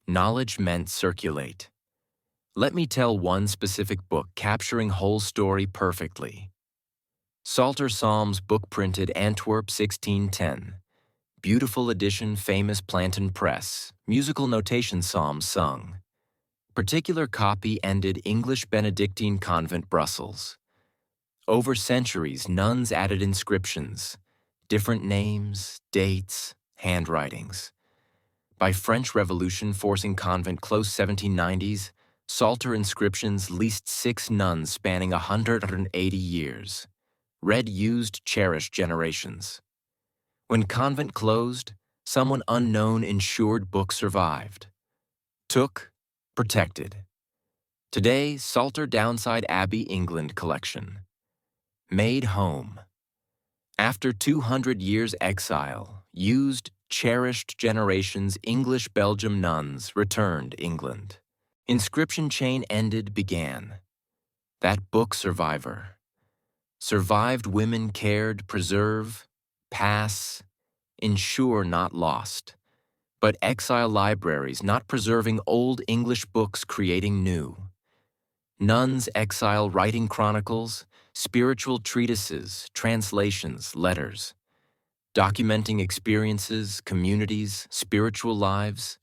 knowledge meant circulate. Let me tell one specific book capturing whole story perfectly. Psalter Psalms book printed Antwerp, 1610. Beautiful edition, famous Plantin press, musical notation psalms sung. Particular copy ended English Benedictine Convent, Brussels. Over centuries, nuns added inscriptions, different names, dates, handwritings. By French Revolution forcing convent close 1790s, Psalter inscriptions leased 6 nuns spanning 180 years. Read, used, cherished generations. When convent closed, someone unknown ensured book survived. Took, protected. Today, Psalter Downside Abbey, England collection. Made home. After 200 years exile, used, cherished generations English Belgium nuns returned England. Inscription chain ended, began. That book survivor. Survived women cared, preserve, pass, ensure not lost. But exile libraries not preserving old English books, creating new. Nuns exile writing chronicles, spiritual treatises, translations, letters. Documenting experiences, communities, spiritual lives.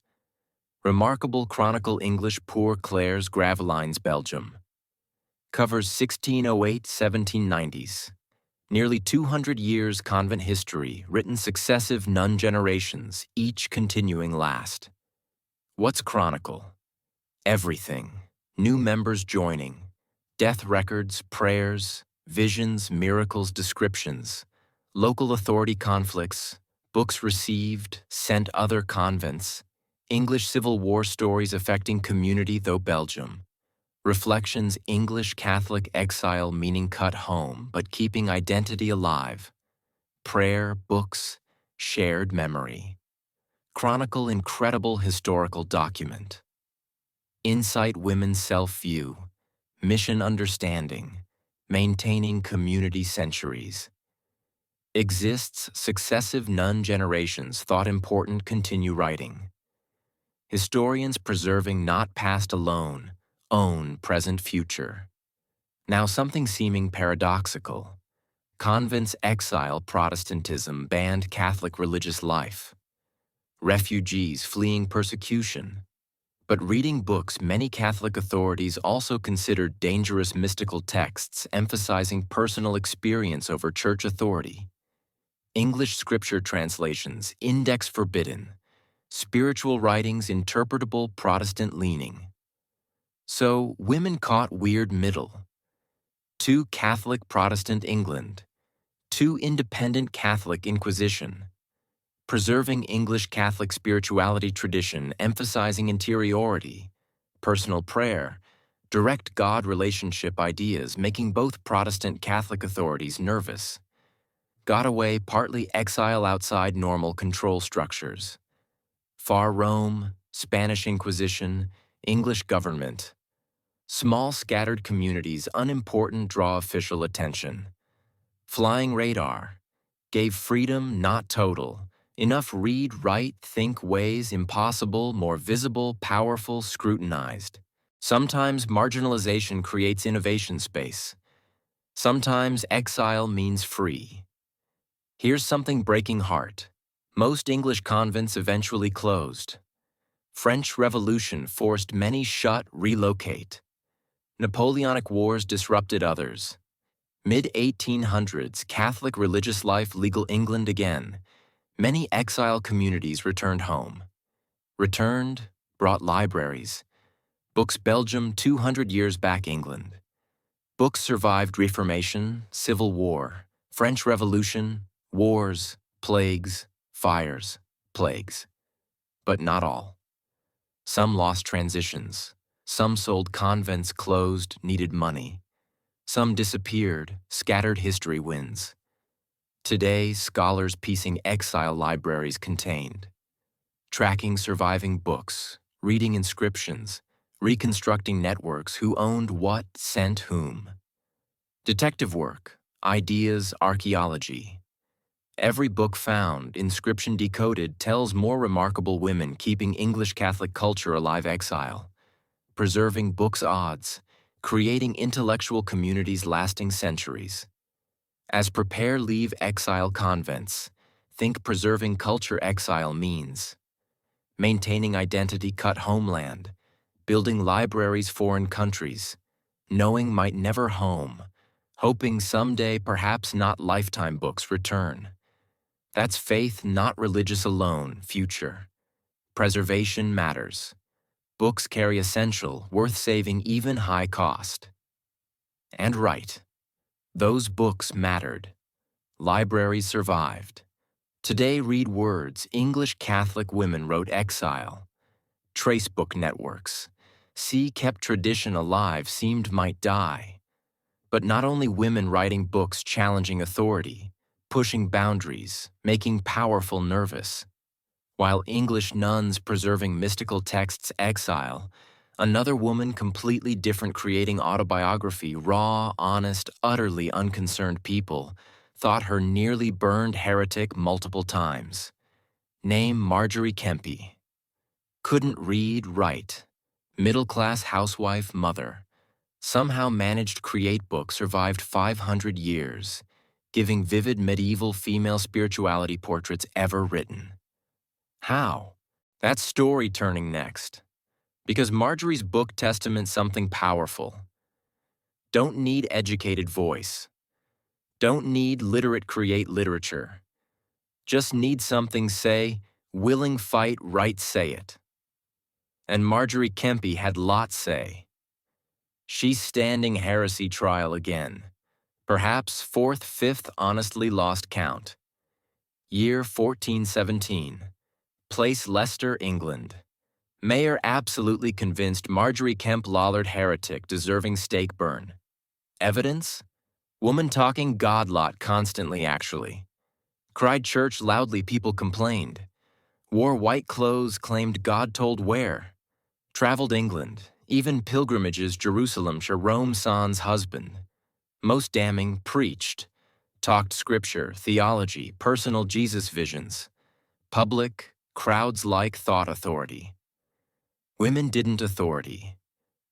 Remarkable Chronicle English Poor Clares Gravelines, Belgium. Covers 1608-1790s. Nearly 200 years convent history, written successive nun generations, each continuing last. What's Chronicle? Everything. New members joining. Death records, prayers, visions, miracles, descriptions. Local authority conflicts, books received, sent other convents. English Civil War stories affecting community though Belgium. Reflections English Catholic exile meaning cut home but keeping identity alive. Prayer, books, shared memory. Chronicle incredible historical document. Insight women's self-view. Mission understanding. Maintaining community centuries. Exists successive nun generations thought important continue writing. Historians preserving not past alone, own present future. Now something seeming paradoxical. Convents exile Protestantism banned Catholic religious life. Refugees fleeing persecution. But reading books many Catholic authorities also considered dangerous mystical texts emphasizing personal experience over church authority. English scripture translations, index forbidden. Spiritual writings interpretable Protestant leaning. So, women caught weird middle. 2 Catholic Protestant England. 2 independent Catholic Inquisition. Preserving English Catholic spirituality tradition emphasizing interiority, personal prayer, direct God relationship ideas making both Protestant Catholic authorities nervous. Got away partly exile outside normal control structures. Far Rome, Spanish Inquisition, English government. Small scattered communities unimportant draw official attention. Flying radar. Gave freedom not total. Enough read, write, think ways impossible, more visible, powerful, scrutinized. Sometimes marginalization creates innovation space. Sometimes exile means free. Here's something breaking heart. Most English convents eventually closed. French Revolution forced many shut, relocate. Napoleonic Wars disrupted others. Mid-1800s, Catholic religious life legal England again. Many exile communities returned home. Returned, brought libraries. Books Belgium 200 years back England. Books survived Reformation, Civil War, French Revolution, wars, plagues, fires, plagues. But not all. Some lost transitions. Some sold convents closed, needed money. Some disappeared, scattered history winds. Today, scholars piecing exile libraries contained. Tracking surviving books, reading inscriptions, reconstructing networks who owned what, sent whom. Detective work, ideas, archaeology. Every book found, inscription decoded, tells more remarkable women keeping English Catholic culture alive exile. Preserving books' odds, creating intellectual communities lasting centuries. As prepare leave exile convents, think preserving culture exile means. Maintaining identity cut homeland, building libraries foreign countries, knowing might never home, hoping someday perhaps not lifetime books return. That's faith, not religious alone, future. Preservation matters. Books carry essential, worth saving even high cost. And right. Those books mattered. Libraries survived. Today read words English Catholic women wrote Exile. Trace book networks. See kept tradition alive seemed might die. But not only women writing books challenging authority, pushing boundaries, making powerful nervous. While English nuns preserving mystical texts exile, another woman completely different creating autobiography, raw, honest, utterly unconcerned people, thought her nearly burned heretic multiple times. Name Margery Kempe. Couldn't read, write. Middle-class housewife, mother. Somehow managed create book, survived 500 years, giving vivid medieval female spirituality portraits ever written. How? That's story turning next. Because Margery's book testaments something powerful. Don't need educated voice. Don't need literate create literature. Just need something say, willing fight right say it. And Margery Kempe had lots say. She's standing heresy trial again. Perhaps fourth, fifth honestly lost count. Year 1417. Place Leicester, England. Mayor absolutely convinced Margery Kempe Lollard heretic deserving stake burn. Evidence? Woman talking God lot constantly actually. Cried church loudly people complained. Wore white clothes claimed God told where. Traveled England, even pilgrimages Jerusalem Rome sans husband. Most damning, preached. Talked scripture, theology, personal Jesus visions. Public, crowds-like thought authority. Women didn't authority.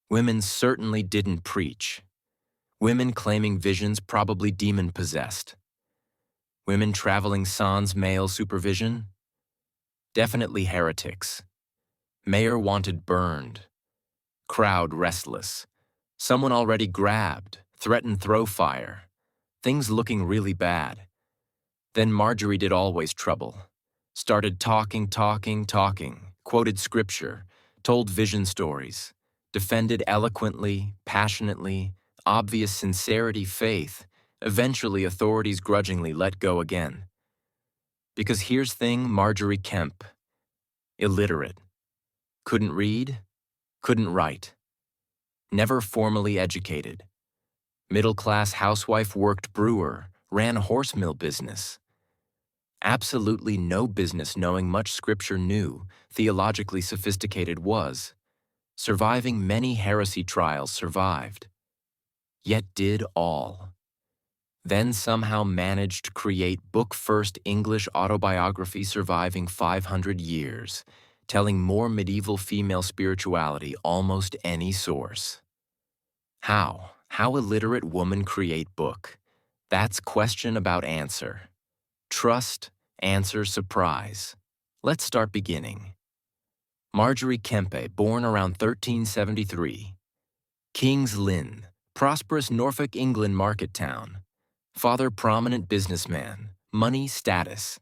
Women certainly didn't preach. Women claiming visions probably demon-possessed. Women traveling sans male supervision? Definitely heretics. Mayor wanted burned. Crowd restless. Someone already grabbed, threatened throw fire. Things looking really bad. Then Margery did always trouble. Started talking, quoted scripture, told vision stories, defended eloquently, passionately, obvious sincerity, faith. Eventually authorities grudgingly let go again. Because here's thing, Margery Kempe. Illiterate. Couldn't read, couldn't write. Never formally educated. Middle-class housewife, worked brewer, ran horse mill business. Absolutely no business knowing much scripture knew, theologically sophisticated was. Surviving many heresy trials survived. Yet did all. Then somehow managed create book-first English autobiography surviving 500 years, telling more medieval female spirituality almost any source. How? How illiterate woman create book? That's question about answer. Trust, answer, surprise. Let's start beginning. Margery Kempe, born around 1373. King's Lynn, prosperous Norfolk, England market town. Father prominent businessman, money, status.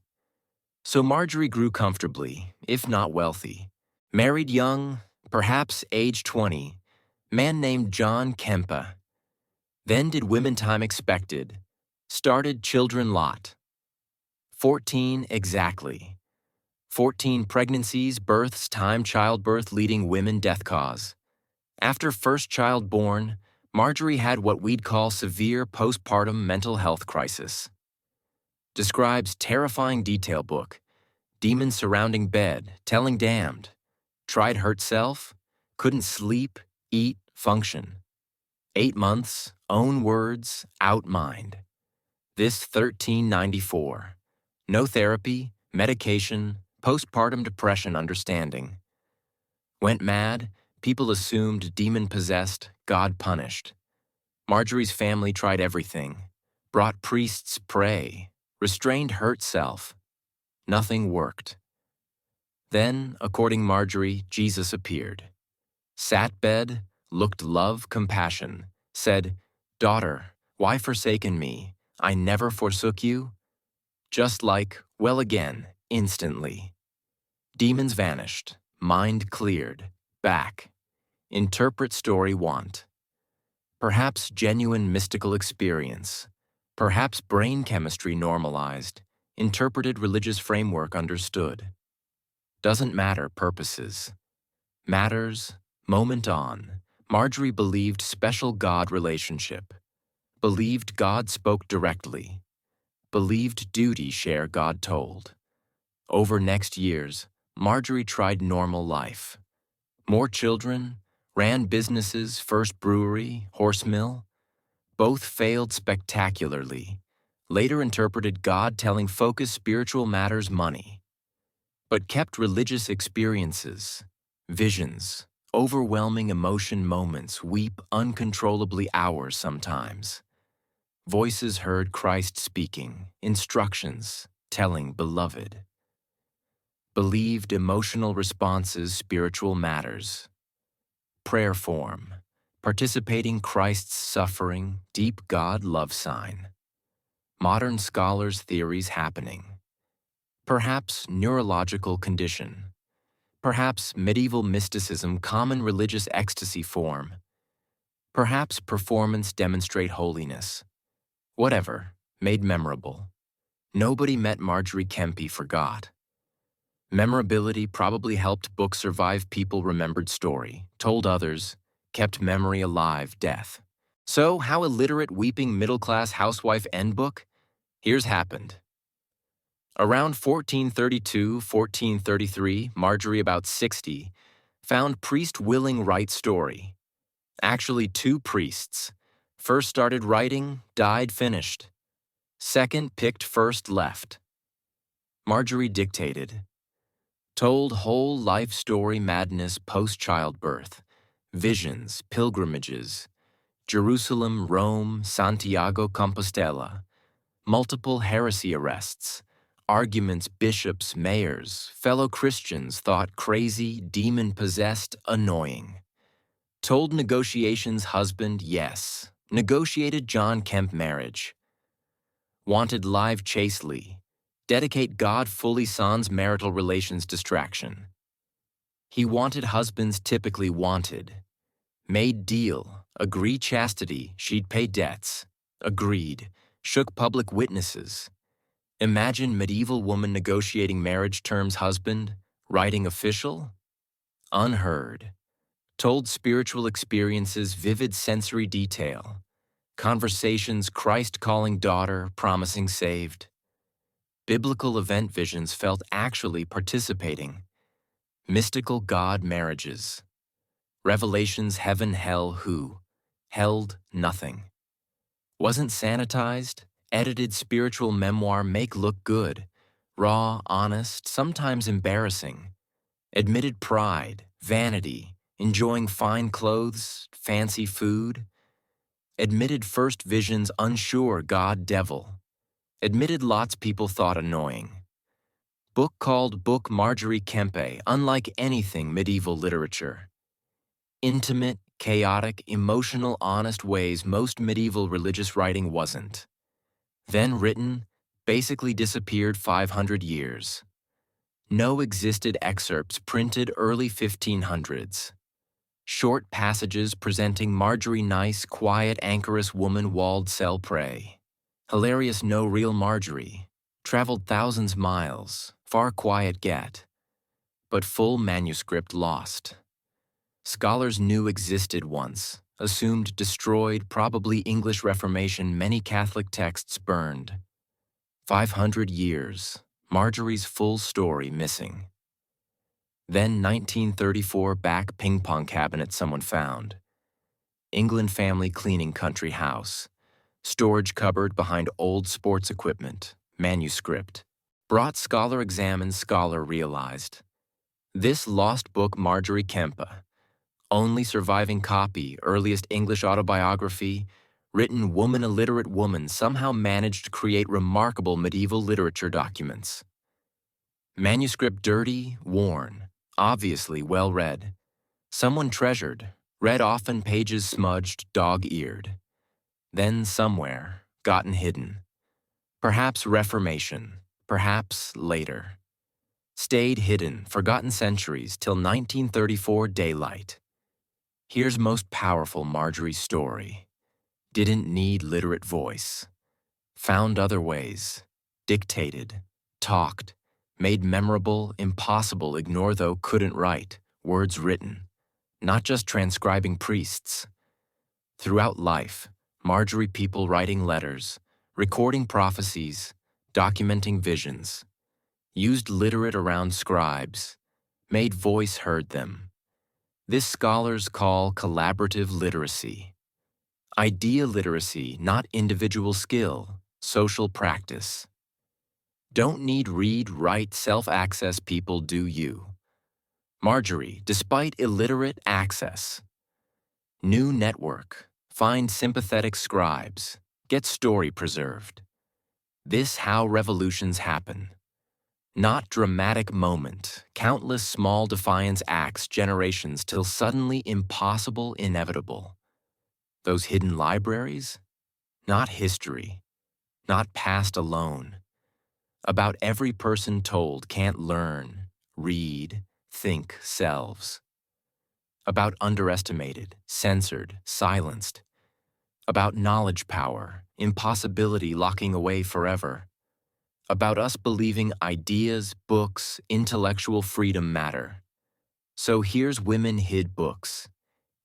So Margery grew comfortably, if not wealthy. Married young, perhaps age 20, man named John Kempe. Then did women time expected. Started children lot. 14 exactly. 14 pregnancies, births, time childbirth leading women death cause. After first child born, Margery had what we'd call severe postpartum mental health crisis. Describes terrifying detail book, demons surrounding bed, telling damned. Tried hurt self, couldn't sleep, eat, function. 8 months, own words, out mind. This 1394. No therapy, medication, postpartum depression understanding. Went mad, people assumed demon-possessed, God punished. Margery's family tried everything. Brought priests pray, restrained hurt self. Nothing worked. Then, according Margery, Jesus appeared. Sat bed, looked love, compassion, said, "Daughter, why forsaken me? I never forsook you." Just like, well again, instantly. Demons vanished, mind cleared, back. Interpret story want. Perhaps genuine mystical experience. Perhaps brain chemistry normalized, interpreted religious framework understood. Doesn't matter purposes. Matters, moment on. Margery believed special God relationship. Believed God spoke directly. Believed duty share God told. Over next years, Margery tried normal life. More children, ran businesses, first brewery, horse mill. Both failed spectacularly. Later interpreted God telling focus spiritual matters money. But kept religious experiences, visions, overwhelming emotion moments, weep uncontrollably hours sometimes. Voices heard Christ speaking, instructions, telling beloved. Believed emotional responses, spiritual matters. Prayer form, participating Christ's suffering, deep God love sign. Modern scholars' theories happening. Perhaps neurological condition. Perhaps medieval mysticism, common religious ecstasy form. Perhaps performance demonstrate holiness. Whatever, made memorable. Nobody met Margery Kempe forgot. Memorability probably helped book survive, people remembered story, told others, kept memory alive, death. So, how illiterate weeping middle-class housewife end book? Here's happened. Around 1432-1433, Margery, about 60, found priest willing write story. Actually, two priests. First started writing, died finished. Second picked first left. Margery dictated. Told whole life story, madness post-childbirth, visions, pilgrimages, Jerusalem, Rome, Santiago, Compostela, multiple heresy arrests, arguments bishops, mayors, fellow Christians thought crazy, demon-possessed, annoying. Told negotiations husband, yes. Negotiated John Kemp marriage. Wanted live chastely. Dedicate God fully sans marital relations distraction. He wanted husbands typically wanted. Made deal. Agree chastity, she'd pay debts. Agreed. Shook public witnesses. Imagine medieval woman negotiating marriage terms husband, writing official? Unheard. Told spiritual experiences, vivid sensory detail. Conversations, Christ calling daughter, promising saved. Biblical event visions felt actually participating. Mystical God marriages. Revelations heaven hell who. Held nothing. Wasn't sanitized, edited spiritual memoir make look good. Raw, honest, sometimes embarrassing. Admitted pride, vanity, enjoying fine clothes, fancy food. Admitted first visions unsure God devil. Admitted lots people thought annoying. Book called Book Margery Kempe, unlike anything medieval literature. Intimate, chaotic, emotional, honest ways most medieval religious writing wasn't. Then written, basically disappeared 500 years. No existed excerpts printed early 1500s. Short passages presenting Margery nice, quiet, anchorous woman walled cell prey. Hilarious no real Margery. Traveled thousands miles, far quiet get. But full manuscript lost. Scholars knew existed once, assumed destroyed, probably English Reformation, many Catholic texts burned. 500 years, Margery's full story missing. Then 1934 back ping pong cabinet someone found. England family cleaning country house. Storage cupboard behind old sports equipment. Manuscript. Brought scholar examined, scholar realized. This lost book Margery Kempe. Only surviving copy, earliest English autobiography, written woman, illiterate woman, somehow managed to create remarkable medieval literature documents. Manuscript dirty, worn, obviously well read. Someone treasured, read often pages smudged, dog-eared. Then somewhere, gotten hidden. Perhaps Reformation, perhaps later. Stayed hidden, forgotten centuries till 1934 daylight. Here's most powerful Margery's story. Didn't need literate voice. Found other ways. Dictated. Talked. Made memorable, impossible, ignore though couldn't write. Words written. Not just transcribing priests. Throughout life, Margery people writing letters, recording prophecies, documenting visions. Used literate around scribes. Made voice heard them. This scholars call collaborative literacy. Idea literacy, not individual skill, social practice. Don't need read, write, self-access people do you. Margery, despite illiterate access. New network, find sympathetic scribes, get story preserved. This how revolutions happen. Not dramatic moment, countless small defiance acts generations till suddenly impossible inevitable. Those hidden libraries? Not history, not past alone. About every person told can't learn, read, think selves. About underestimated, censored, silenced. About knowledge power, impossibility locking away forever. About us believing ideas, books, intellectual freedom matter. So here's women hid books.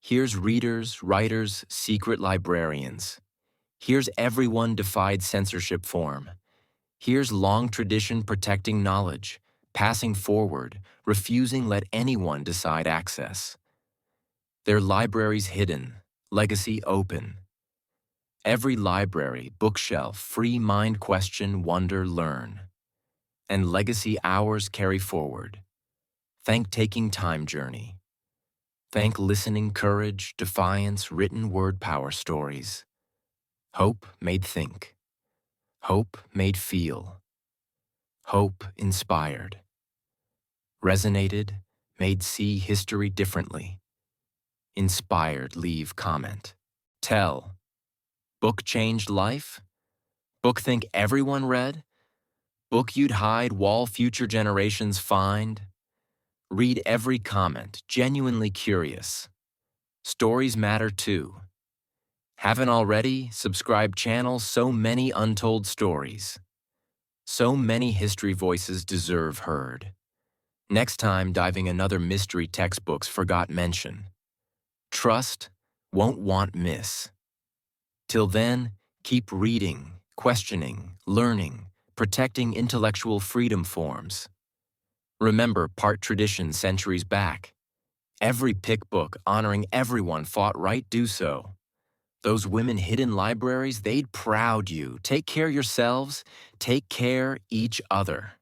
Here's readers, writers, secret librarians. Here's everyone defied censorship form. Here's long tradition protecting knowledge, passing forward, refusing let anyone decide access. Their libraries hidden, legacy open. Every library, bookshelf, free mind question, wonder, learn. And legacy hours carry forward. Thank taking time journey. Thank listening courage, defiance, written word power stories. Hope made think. Hope made feel. Hope inspired. Resonated, made see history differently. Inspired, leave comment. Tell. Book changed life? Book think everyone read? Book you'd hide, wall future generations find? Read every comment, genuinely curious. Stories matter too. Haven't already? Subscribe channel, so many untold stories. So many history voices deserve heard. Next time, diving another mystery textbooks forgot mention. Trust, won't want miss. Till then, keep reading, questioning, learning, protecting intellectual freedom forms. Remember part tradition centuries back. Every pick book honoring everyone fought right do so. Those women hidden libraries, they'd proud you. Take care yourselves, take care each other.